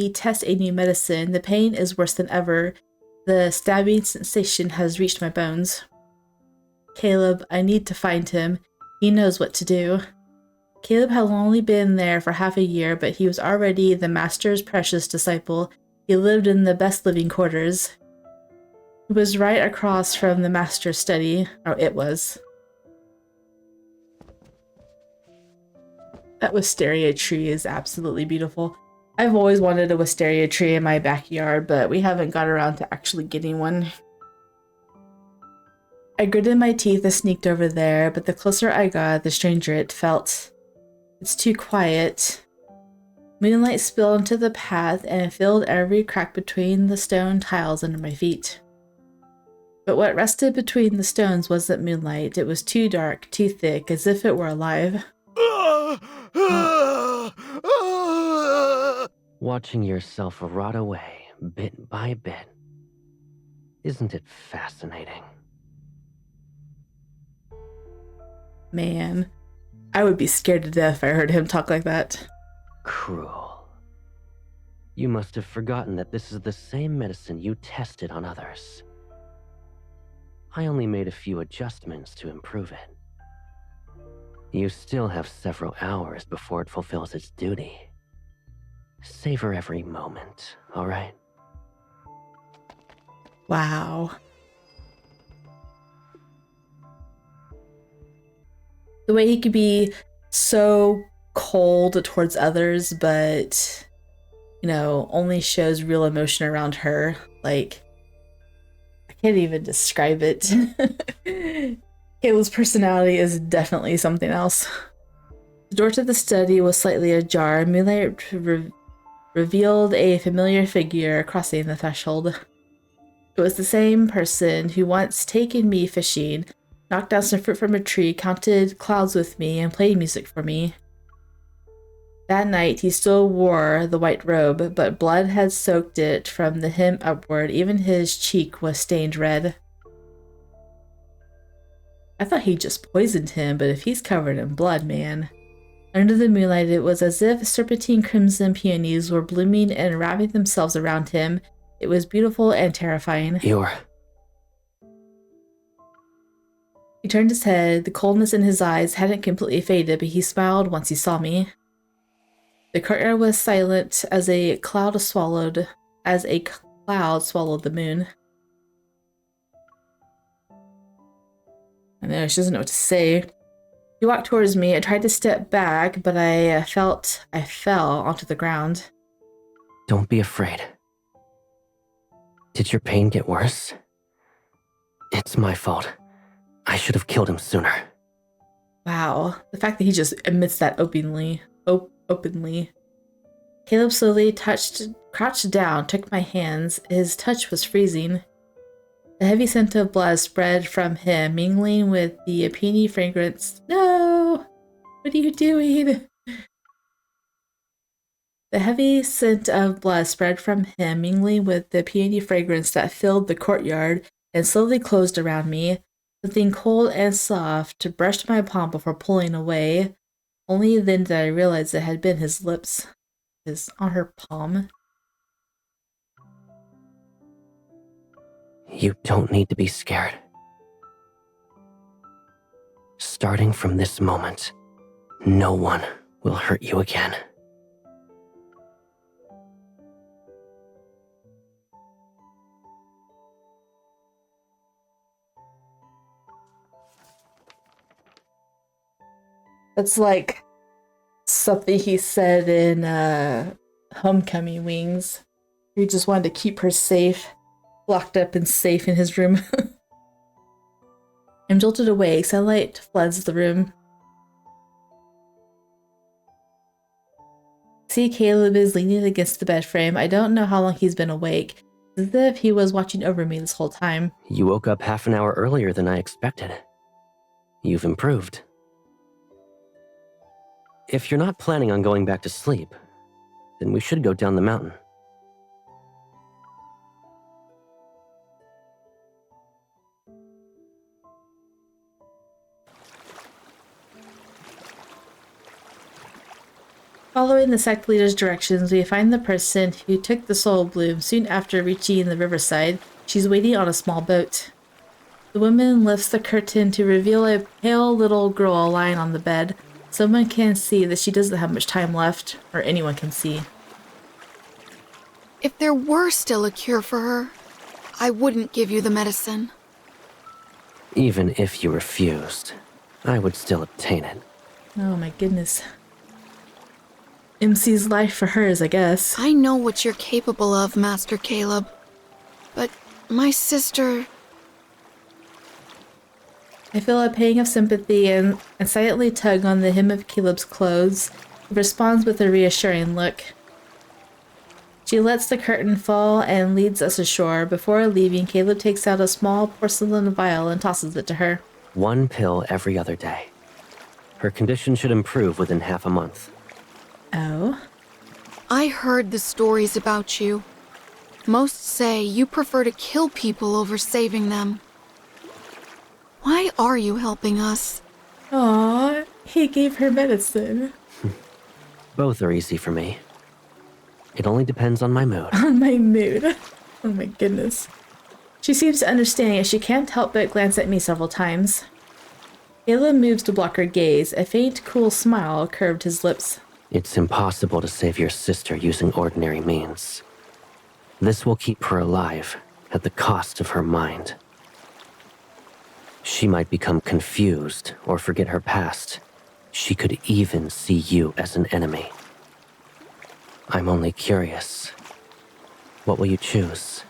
test a new medicine. The pain is worse than ever. The stabbing sensation has reached my bones. Caleb, I need to find him. He knows what to do. Caleb had only been there for half a year, but he was already the master's precious disciple. He lived in the best living quarters. It was right across from the master's study. Oh, it was. That wisteria tree is absolutely beautiful. I've always wanted a wisteria tree in my backyard, but we haven't got around to actually getting one. I gritted my teeth and sneaked over there, but the closer I got, the stranger it felt. It's too quiet. Moonlight spilled into the path and filled every crack between the stone tiles under my feet. But what rested between the stones wasn't moonlight. It was too dark, too thick, as if it were alive. Watching yourself rot away, bit by bit. Isn't it fascinating? Man, I would be scared to death if I heard him talk like that. Cruel. You must have forgotten that this is the same medicine you tested on others. I only made a few adjustments to improve it. You still have several hours before it fulfills its duty. Savor every moment, all right? Wow. The way he could be so cold towards others, but, you know, only shows real emotion around her. Like, I can't even describe it. Caleb's personality is definitely something else. The door to the study was slightly ajar. Moonlight revealed a familiar figure crossing the threshold. It was the same person who once taken me fishing, knocked down some fruit from a tree, counted clouds with me, and played music for me. That night, he still wore the white robe, but blood had soaked it from the hem upward. Even his cheek was stained red. I thought he just poisoned him, but if he's covered in blood, man. Under the moonlight, it was as if serpentine crimson peonies were blooming and wrapping themselves around him. It was beautiful and terrifying. You're... He turned his head. The coldness in his eyes hadn't completely faded, but he smiled once he saw me. The courtyard was silent as a cloud swallowed the moon. I know, she doesn't know what to say. He walked towards me. I tried to step back, but I felt I fell onto the ground. Don't be afraid. Did your pain get worse? It's my fault. I should have killed him sooner. Wow, the fact that he just admits that openly. Caleb slowly crouched down, took my hands. His touch was freezing. The heavy scent of blood spread from him, mingling with the peony fragrance. No! What are you doing? The heavy scent of blood spread from him, mingling with the peony fragrance that filled the courtyard and slowly closed around me. Something cold and soft brushed my palm before pulling away. Only then did I realize it had been his lips. On her palm. You don't need to be scared. Starting from this moment, no one will hurt you again. That's like something he said in Homecoming Wings. He just wanted to keep her safe, locked up and safe in his room. I'm jolted awake. Sunlight floods the room. See, Caleb is leaning against the bed frame. I don't know how long he's been awake. It's as if he was watching over me this whole time. You woke up half an hour earlier than I expected. You've improved. If you're not planning on going back to sleep, then we should go down the mountain. Following the sect leader's directions, we find the person who took the soul bloom soon after reaching the riverside. She's waiting on a small boat. The woman lifts the curtain to reveal a pale little girl lying on the bed. Someone can see that she doesn't have much time left, or anyone can see. If there were still a cure for her, I wouldn't give you the medicine. Even if you refused, I would still obtain it. Oh my goodness. MC's life for hers, I guess. I know what you're capable of, Master Caleb. But my sister... I feel a pang of sympathy and silently tug on the hem of Caleb's clothes. He responds with a reassuring look. She lets the curtain fall and leads us ashore. Before leaving, Caleb takes out a small porcelain vial and tosses it to her. 1 pill every other day. Her condition should improve within half a month. Oh? I heard the stories about you. Most say you prefer to kill people over saving them. Why are you helping us? Aww, he gave her medicine. Both are easy for me. It only depends on my mood. On my mood. Oh my goodness. She seems to understand as she can't help but glance at me several times. Caleb moves to block her gaze. A faint, cool smile curved his lips. It's impossible to save your sister using ordinary means. This will keep her alive at the cost of her mind. She might become confused or forget her past. She could even see you as an enemy. I'm only curious. What will you choose?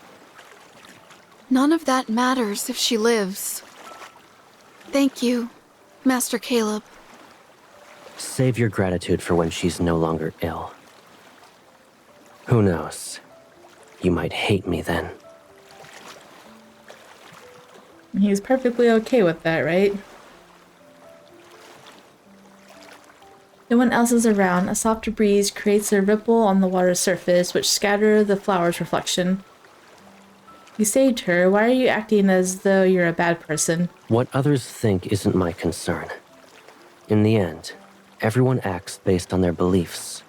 None of that matters if she lives. Thank you, Master Caleb. Save your gratitude for when she's no longer ill. Who knows? You might hate me then. He's perfectly okay with that, right? No one else is around. A soft breeze creates a ripple on the water's surface, which scatters the flower's reflection. You saved her. Why are you acting as though you're a bad person? What others think isn't my concern. In the end, everyone acts based on their beliefs.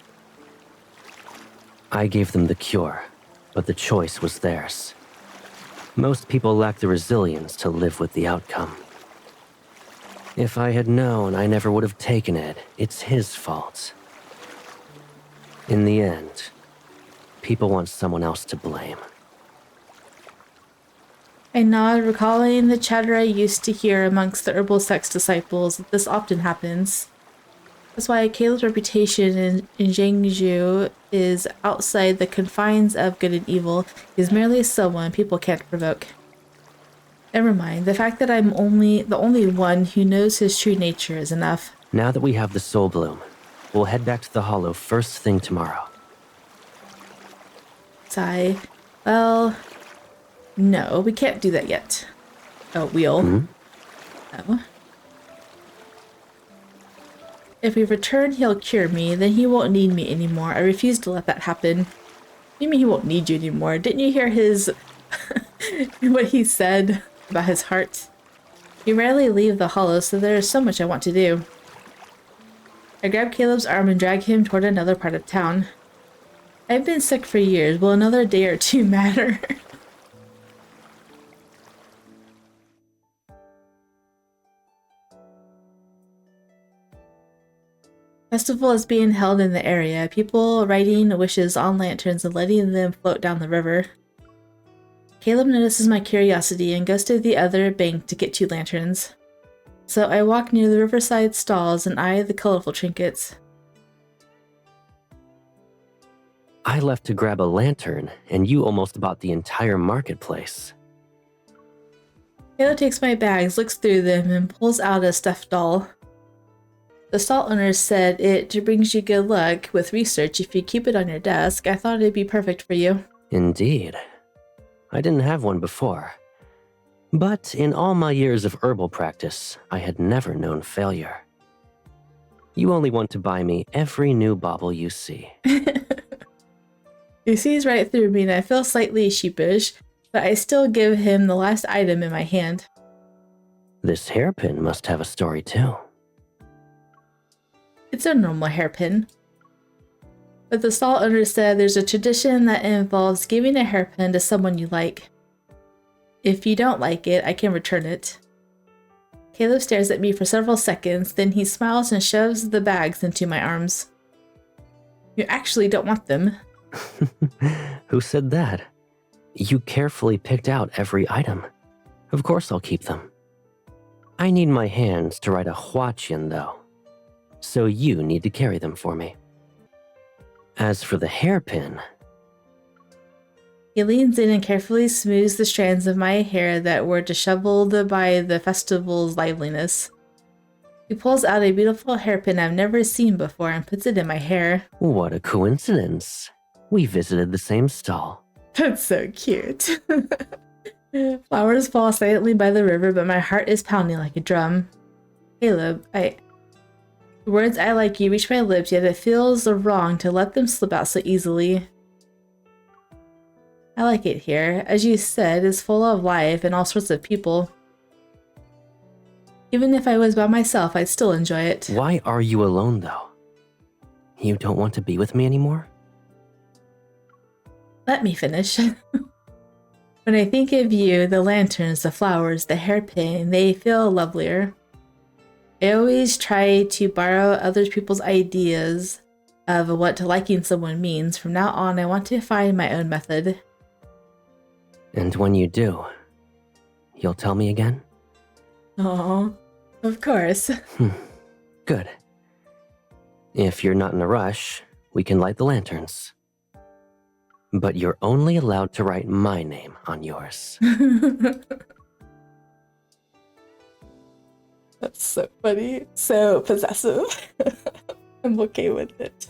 I gave them the cure, but the choice was theirs. Most people lack the resilience to live with the outcome. If I had known I never would have taken it, it's his fault. In the end, people want someone else to blame. I nod, recalling the chatter I used to hear amongst the herbal sect's disciples. This often happens. That's why Caleb's reputation in Zhengzhou is outside the confines of good and evil. He is merely someone people can't provoke. Never mind, the fact that I'm the only one who knows his true nature is enough. Now that we have the soul bloom, we'll head back to the Hollow first thing tomorrow. Sigh. Well, no, we can't do that yet. Oh, we'll. Oh. If we return, he'll cure me. Then he won't need me anymore. I refuse to let that happen. You mean he won't need you anymore? Didn't you hear his... what he said about his heart? You rarely leave the Hollow, so there is so much I want to do. I grab Caleb's arm and drag him toward another part of town. I've been sick for years. Will another day or two matter? Festival is being held in the area. People writing wishes on lanterns and letting them float down the river. Caleb notices my curiosity and goes to the other bank to get 2 lanterns. So I walk near the riverside stalls and eye the colorful trinkets. I left to grab a lantern, and you almost bought the entire marketplace. Caleb takes my bags, looks through them, and pulls out a stuffed doll. The stall owner said it brings you good luck with research if you keep it on your desk. I thought it'd be perfect for you. Indeed. I didn't have one before. But in all my years of herbal practice, I had never known failure. You only want to buy me every new bauble you see. He sees right through me and I feel slightly sheepish, but I still give him the last item in my hand. This hairpin must have a story too. It's a normal hairpin. But the stall owner said there's a tradition that involves giving a hairpin to someone you like. If you don't like it, I can return it. Caleb stares at me for several seconds, then he smiles and shoves the bags into my arms. You actually don't want them. Who said that? You carefully picked out every item. Of course I'll keep them. I need my hands to write a huaqian though, so you need to carry them for me. As for the hairpin... He leans in and carefully smooths the strands of my hair that were disheveled by the festival's liveliness. He pulls out a beautiful hairpin I've never seen before and puts it in my hair. What a coincidence. We visited the same stall. That's so cute. Flowers fall silently by the river, but my heart is pounding like a drum. Caleb, the words I like you reach my lips, yet it feels wrong to let them slip out so easily. I like it here. As you said, it's full of life and all sorts of people. Even if I was by myself, I'd still enjoy it. Why are you alone though? You don't want to be with me anymore? Let me finish. When I think of you, the lanterns, the flowers, the hairpin, they feel lovelier. I always try to borrow other people's ideas of what liking someone means. From now on, I want to find my own method. And when you do, you'll tell me again? Oh, of course. Good. If you're not in a rush, we can light the lanterns. But you're only allowed to write my name on yours. That's so funny. So possessive. I'm okay with it.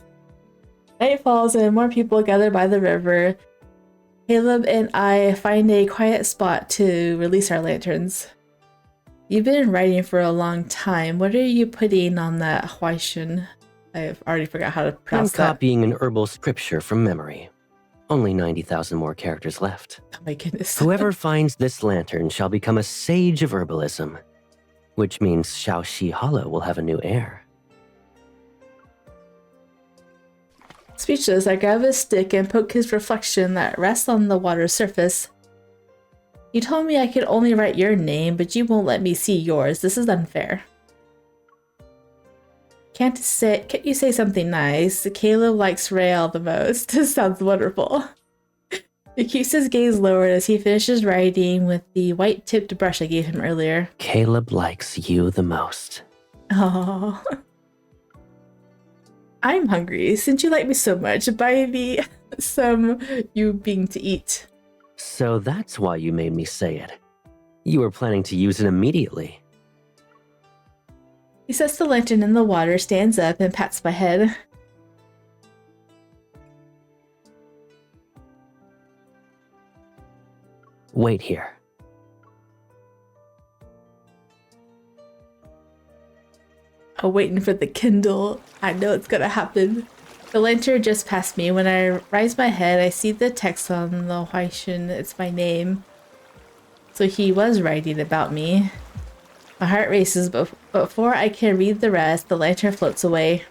Night falls and more people gather by the river. Caleb and I find a quiet spot to release our lanterns. You've been writing for a long time. What are you putting on that huaqian? I've already forgot how to I'm pronounce that. copying an herbal scripture from memory. Only 90,000 more characters left. Oh my goodness. Whoever finds this lantern shall become a sage of herbalism, which means Shaoxi Hollow will have a new heir. Speechless, I grab a stick and poke his reflection that rests on the water's surface. You told me I could only write your name, but you won't let me see yours. This is unfair. Can't you say something nice? Caleb likes Rael the most. This sounds wonderful. He keeps his gaze lowered as he finishes writing with the white-tipped brush I gave him earlier. Caleb likes you the most. Oh. I'm hungry. Since you like me so much, buy me some you being to eat. So that's why you made me say it. You were planning to use it immediately. He sets the lantern in the water, stands up, and pats my head. Wait here. I'm waiting for the Kindle. I know it's gonna happen. The lantern just passed me. When I raise my head, I see the text on the huaqian. It's my name. So he was writing about me. My heart races, but before I can read the rest, the lantern floats away.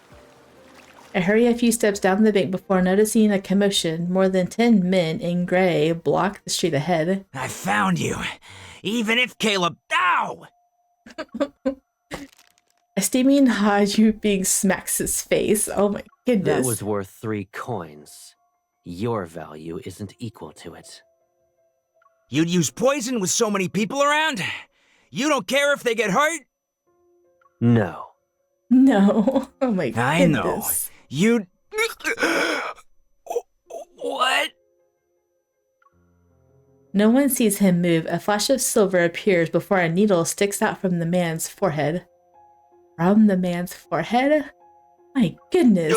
I hurry a few steps down the bank before noticing a commotion. More than 10 men in gray block the street ahead. I found you. Even if Caleb... Ow! A steaming hot being smacks his face. Oh my goodness. That was worth 3 coins. Your value isn't equal to it. You'd use poison with so many people around? You don't care if they get hurt? No. No. Oh my goodness. I know. You... What? No one sees him move. A flash of silver appears before a needle sticks out from the man's forehead. From the man's forehead? My goodness.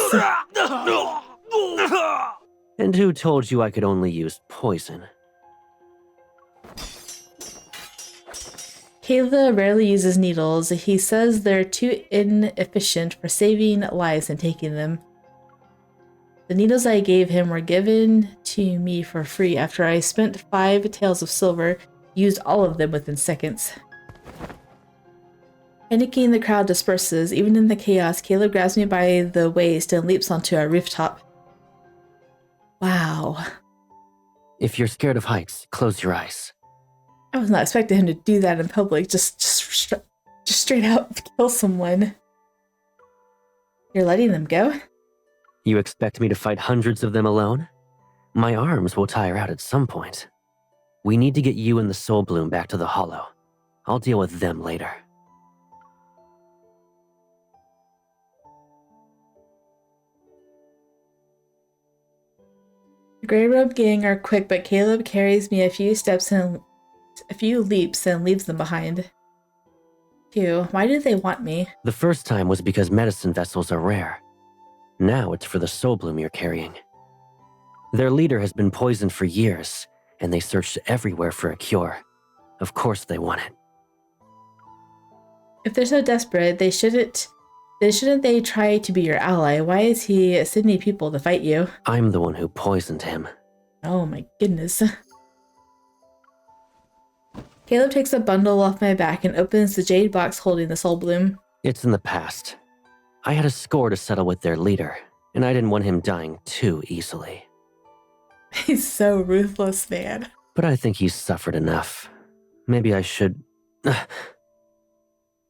And who told you I could only use poison? Kayla rarely uses needles. He says they're too inefficient for saving lives and taking them. The needles I gave him were given to me for free after I spent 5 taels of silver, used all of them within seconds. Panicking, the crowd disperses. Even in the chaos, Caleb grabs me by the waist and leaps onto a rooftop. Wow. If you're scared of heights, close your eyes. I was not expecting him to do that in public, just straight out kill someone. You're letting them go? You expect me to fight hundreds of them alone? My arms will tire out at some point. We need to get you and the Soul Bloom back to the Hollow. I'll deal with them later. The Grey Robe gang are quick, but Caleb carries me a few leaps and leaves them behind. Phew, why do they want me? The first time was because medicine vessels are rare. Now it's for the Soul Bloom you're carrying. Their leader has been poisoned for years, and they searched everywhere for a cure. Of course they want it. If they're so desperate, shouldn't they try to be your ally? Why is he sending people to fight you? I'm the one who poisoned him. Oh my goodness. Caleb takes a bundle off my back and opens the jade box holding the Soul Bloom. It's in the past. I had a score to settle with their leader, and I didn't want him dying too easily. He's so ruthless, man. But I think he's suffered enough. Maybe I should...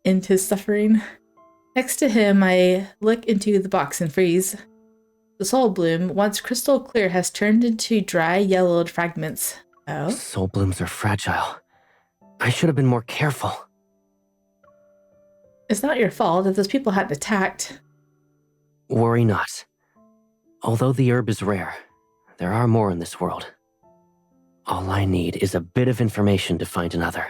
End his suffering. Next to him, I look into the box and freeze. The Soul Bloom, once crystal clear, has turned into dry, yellowed fragments. Oh? Soul Blooms are fragile. I should have been more careful. It's not your fault if those people hadn't attacked. Worry not. Although the herb is rare, there are more in this world. All I need is a bit of information to find another.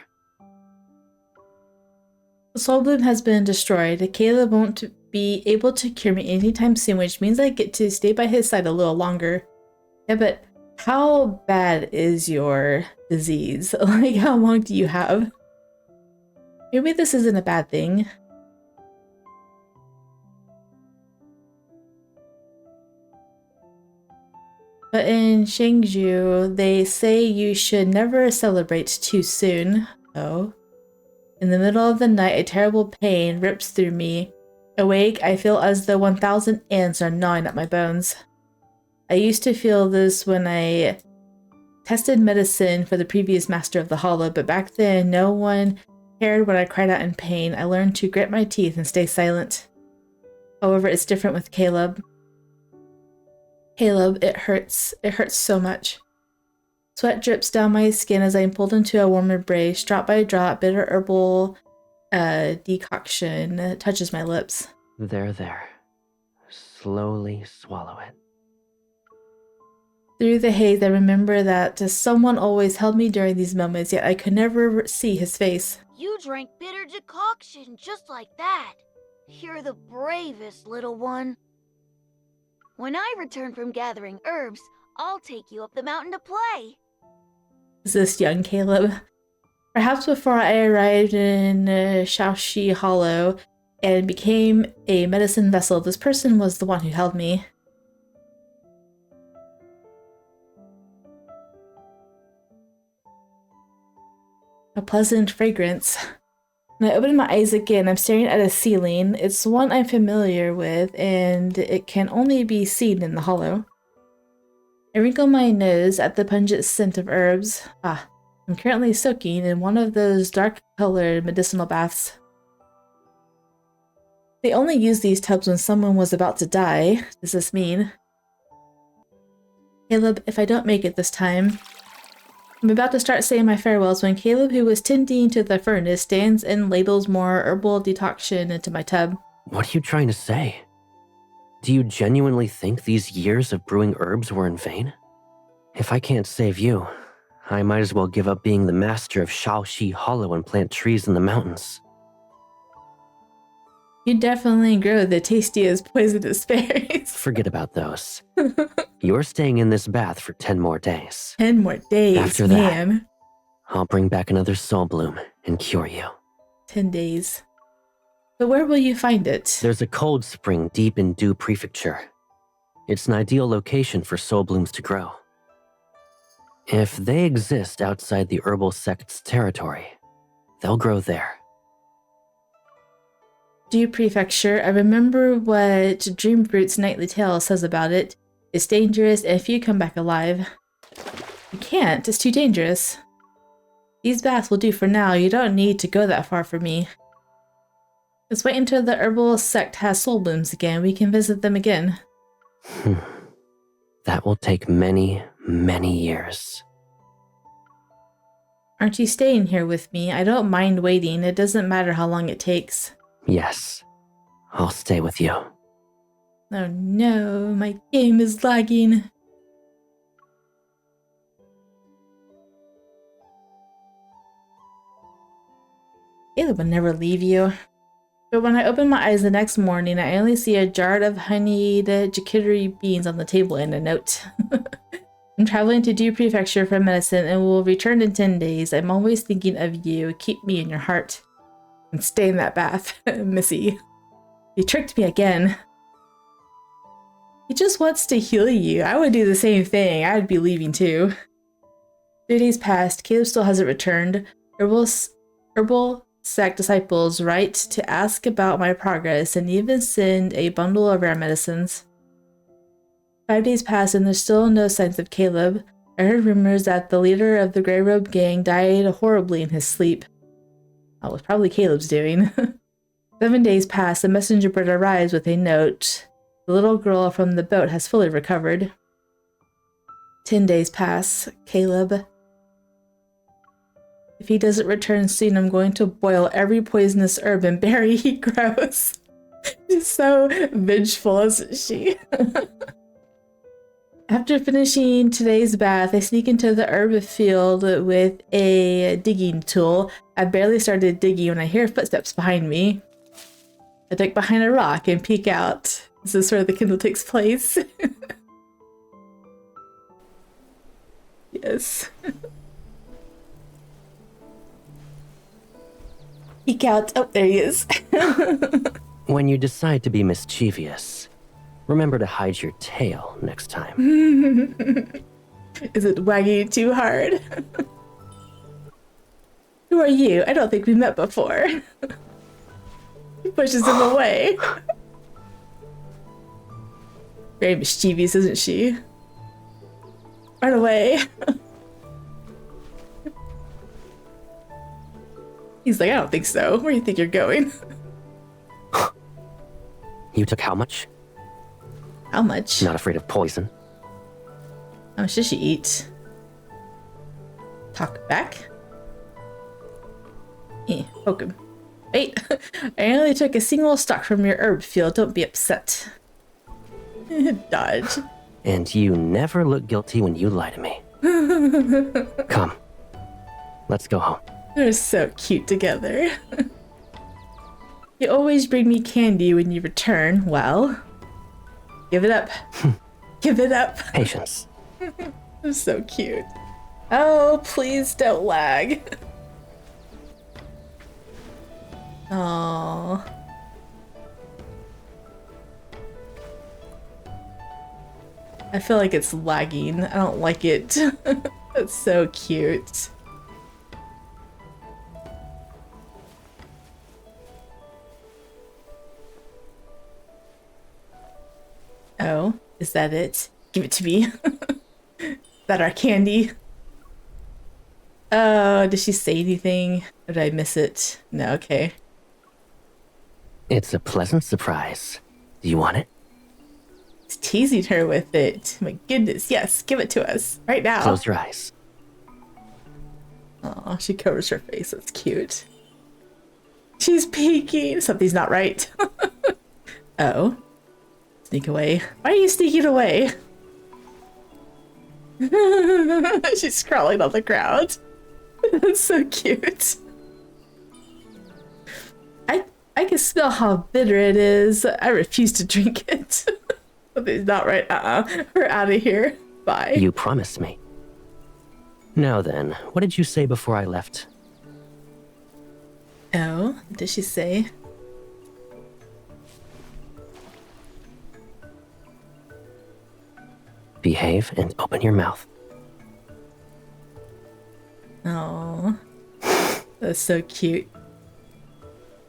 The Soul Bloom has been destroyed. Caleb won't be able to cure me anytime soon, which means I get to stay by his side a little longer. Yeah, but how bad is your disease? Like, how long do you have? Maybe this isn't a bad thing. But in Shangju, they say you should never celebrate too soon. Oh. In the middle of the night, a terrible pain rips through me. Awake, I feel as though 1,000 ants are gnawing at my bones. I used to feel this when I tested medicine for the previous master of the Hollow, but back then no one cared when I cried out in pain. I learned to grit my teeth and stay silent. However, it's different with Caleb. Caleb, it hurts. It hurts so much. Sweat drips down my skin as I'm pulled into a warm embrace. Drop by drop, bitter herbal decoction touches my lips. There. Slowly swallow it. Through the haze, I remember that someone always held me during these moments, yet I could never see his face. You drank bitter decoction just like that. You're the bravest, little one. When I return from gathering herbs, I'll take you up the mountain to play. Is this young Caleb? Perhaps before I arrived in Shaoxi Hollow and became a medicine vessel, this person was the one who held me. A pleasant fragrance. When I open my eyes again, I'm staring at a ceiling. It's one I'm familiar with, and it can only be seen in the hollow. I wrinkle my nose at the pungent scent of herbs. I'm currently soaking in one of those dark-colored medicinal baths. They only used these tubs when someone was about to die. Does this mean? Caleb, if I don't make it this time, I'm about to start saying my farewells when Caleb, who was tending to the furnace, stands and ladles more herbal decoction into my tub. What are you trying to say? Do you genuinely think these years of brewing herbs were in vain? If I can't save you, I might as well give up being the master of Shaoxi Hollow and plant trees in the mountains. You definitely grow the tastiest poisonous berries. Forget about those. You're staying in this bath for 10 more days. 10 more days, After man. that, I'll bring back another soul bloom and cure you. 10 days. But where will you find it? There's a cold spring deep in Du Prefecture. It's an ideal location for soul blooms to grow. If they exist outside the herbal sect's territory, they'll grow there. Du Prefecture, I remember what Dreamfruit's Nightly Tale says about it. It's dangerous and few come back alive. You can't, it's too dangerous. These baths will do for now, you don't need to go that far for me. Let's wait until the herbal sect has soul blooms again, we can visit them again. That will take many, many years. Aren't you staying here with me? I don't mind waiting, it doesn't matter how long it takes. Yes, I'll stay with you. Oh no, my game is lagging. Caleb would never leave you. But when I open my eyes the next morning, I only see a jar of honeyed jacquerie beans on the table and a note. I'm traveling to Du Prefecture for medicine and will return in 10 days. I'm always thinking of you. Keep me in your heart. And stay in that bath, Missy. You tricked me again. He just wants to heal you. I would do the same thing. I would be leaving too. 3 days passed. Caleb still hasn't returned. Herbal sect disciples write to ask about my progress and even send a bundle of rare medicines. 5 days passed and there's still no signs of Caleb. I heard rumors that the leader of the Grey Robe gang died horribly in his sleep. That was probably Caleb's doing. 7 days passed. The messenger bird arrives with a note. The little girl from the boat has fully recovered. 10 days pass. Caleb. If he doesn't return soon, I'm going to boil every poisonous herb and berry he grows. She's so vengeful, isn't she? After finishing today's bath, I sneak into the herb field with a digging tool. I barely started digging when I hear footsteps behind me. I duck behind a rock and peek out. This is where the kindle takes place. Yes. Peek out. Oh, there he is. When you decide to be mischievous, remember to hide your tail next time. Is it wagging too hard? Who are you? I don't think we met before. He pushes him away. Very mischievous, isn't she? Run away. He's like, I don't think so. Where do you think you're going? You took how much? How much? Not afraid of poison. How much did she eat? Talk back? Poke him. Wait, I only took a single stalk from your herb field. Don't be upset. Dodge. And you never look guilty when you lie to me. Come. Let's go home. They're so cute together. You always bring me candy when you return. Well, give it up. Give it up. Patience. They're so cute. Oh, please don't lag. Oh. I feel like it's lagging. I don't like it. That's so cute. Oh, is that it? Give it to me. Is that our candy? Oh, did she say anything? Or did I miss it? No, okay. It's a pleasant surprise. Do you want it? He's teasing her with it. My goodness, yes, give it to us. Right now. Close your eyes. Oh, she covers her face. That's cute. She's peeking. Something's not right. Oh. Sneak away. Why are you sneaking away? She's crawling on the ground. That's so cute. I can smell how bitter it is. I refuse to drink it. Something's not right. We're out of here. Bye. You promised me. Now then, what did you say before I left? Oh, what did she say? Behave and open your mouth. Oh, that's so cute.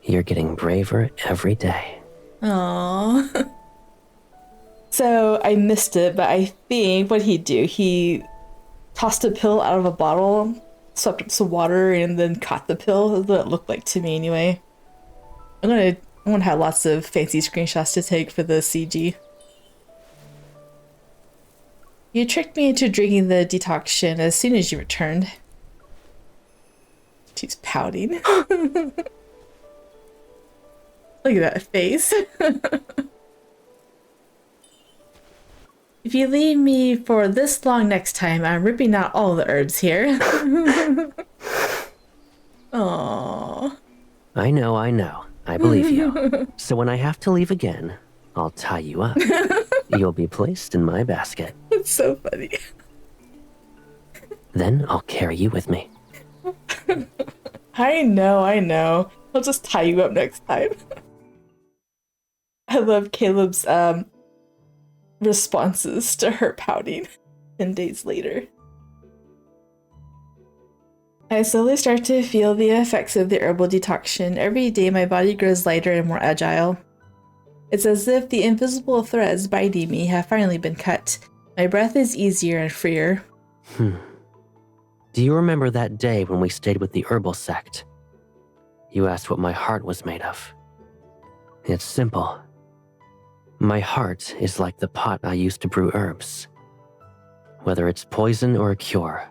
You're getting braver every day. Oh. So I missed it, but I think what he'd do, he tossed a pill out of a bottle, swept up some water, and then caught the pill. That's what it looked like to me anyway. I'm gonna have lots of fancy screenshots to take for the CG. You tricked me into drinking the decoction as soon as you returned. She's pouting. Look at that face. If you leave me for this long next time, I'm ripping out all the herbs here. Aww. I know. I believe you. So when I have to leave again, I'll tie you up. You'll be placed in my basket. It's so funny. Then I'll carry you with me. I know. I'll just tie you up next time. I love Caleb's responses to her pouting 10 days later. I slowly start to feel the effects of the herbal decoction. Every day my body grows lighter and more agile. It's as if the invisible threads binding me have finally been cut. My breath is easier and freer. Do you remember that day when we stayed with the herbal sect? You asked what my heart was made of. It's simple. My heart is like the pot I used to brew herbs. Whether it's poison or a cure,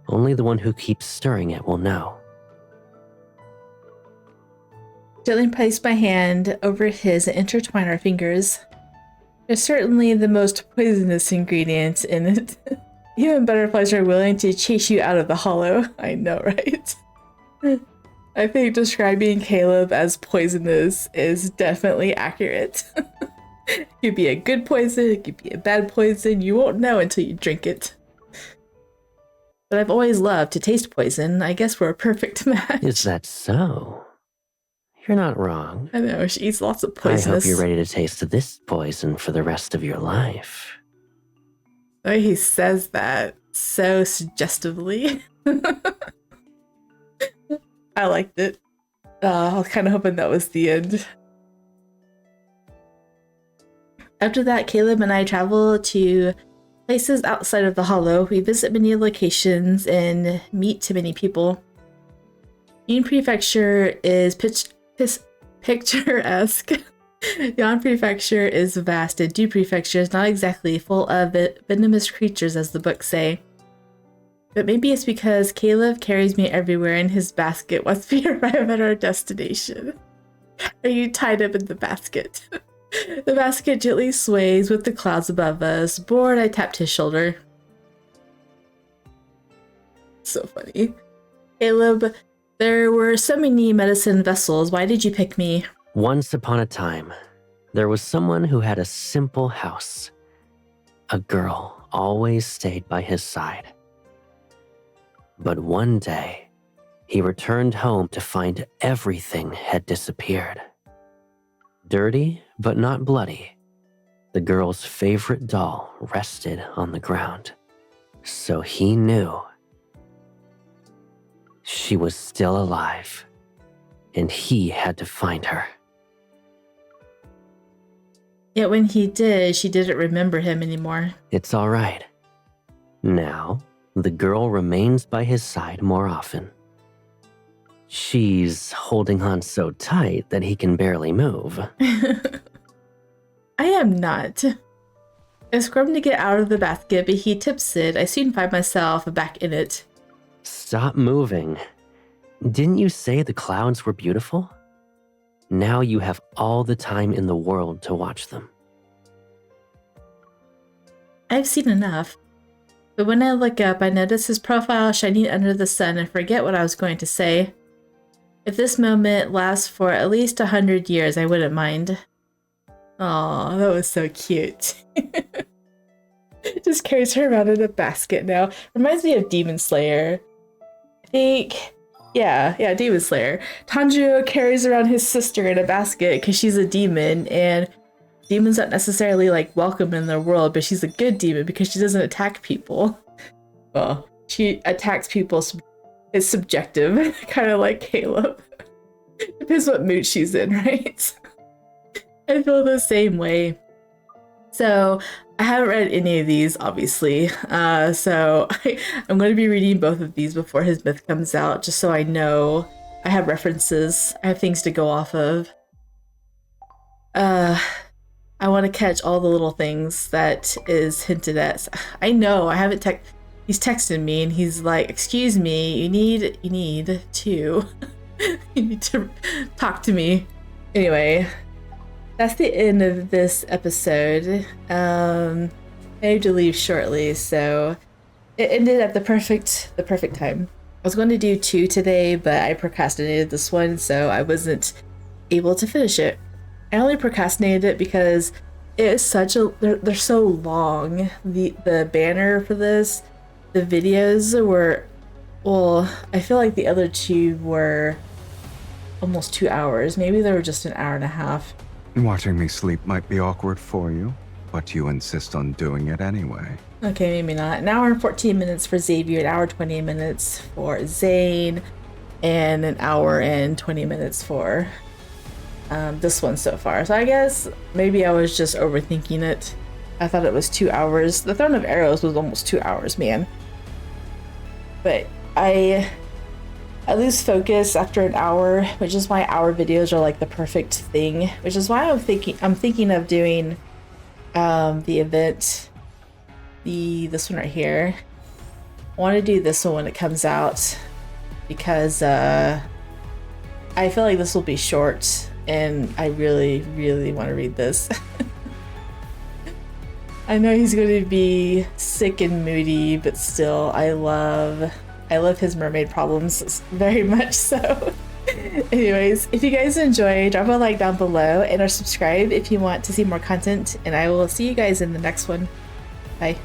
only the one who keeps stirring it will know. Gently place my hand over his and intertwine our fingers. There's certainly the most poisonous ingredient in it. Even butterflies are willing to chase you out of the hollow. I know, right? I think describing Caleb as poisonous is definitely accurate. It could be a good poison, it could be a bad poison. You won't know until you drink it. But I've always loved to taste poison. I guess we're a perfect match. Is that so? You're not wrong. I know, she eats lots of poisonous. I hope you're ready to taste this poison for the rest of your life. The way he says that so suggestively. I liked it. I was kind of hoping that was the end. After that, Caleb and I travel to places outside of the Hollow. We visit many locations and meet many people. Yin Prefecture is picturesque. Yan Prefecture is vast, and Du Prefecture is not exactly full of venomous creatures as the books say. But maybe it's because Caleb carries me everywhere in his basket once we arrive at our destination. Are you tied up in the basket? The basket gently sways with the clouds above us. Bored, I tapped his shoulder. So funny. Caleb, there were so many medicine vessels. Why did you pick me? Once upon a time, there was someone who had a simple house. A girl always stayed by his side. But one day, he returned home to find everything had disappeared. Dirty, but not bloody, the girl's favorite doll rested on the ground. So he knew she was still alive, and he had to find her. Yet when he did, she didn't remember him anymore. It's all right. Now, the girl remains by his side more often. She's holding on so tight that he can barely move. I am not. I squirm to get out of the basket, but he tips it. I soon find myself back in it. Stop moving. Didn't you say the clouds were beautiful? Now you have all the time in the world to watch them. I've seen enough. But when I look up, I notice his profile shining under the sun and forget what I was going to say. If this moment lasts for at least 100 years, I wouldn't mind. Aw, that was so cute. Just carries her around in a basket now. Reminds me of Demon Slayer. I think, yeah, Demon Slayer. Tanjiro carries around his sister in a basket because she's a demon, and demons aren't necessarily like welcome in their world, but she's a good demon because she doesn't attack people. Well, she attacks people. It's subjective, kind of like Caleb. Depends what mood she's in, right? I feel the same way. So I haven't read any of these, obviously. So I'm going to be reading both of these before his myth comes out, just so I know I have references. I have things to go off of. I want to catch all the little things that is hinted at. I know I haven't he's texting me and he's like, "Excuse me, you need to you need to talk to me." Anyway, that's the end of this episode. I have to leave shortly, so it ended at the perfect time. I was going to do 2 today, but I procrastinated this one, so I wasn't able to finish it. I only procrastinated it because it is they're so long. The banner for this, the videos were, well, I feel like the other 2 were almost 2 hours. Maybe they were just an hour and a half. Watching me sleep might be awkward for you, but you insist on doing it anyway. Okay, maybe not. An hour and 14 minutes for Xavier, an hour 20 minutes for Zane, and an hour and 20 minutes for this one so far. So I guess maybe I was just overthinking it. I thought it was 2 hours. The Throne of Arrows was almost 2 hours, man. But I lose focus after an hour, which is why hour videos are like the perfect thing. Which is why I'm thinking of doing the event, this one right here. I want to do this one when it comes out because I feel like this will be short, and I really, really want to read this. I know he's going to be sick and moody, but still, I love his mermaid problems very much so. Anyways, if you guys enjoyed, drop a like down below and or subscribe if you want to see more content, and I will see you guys in the next one. Bye.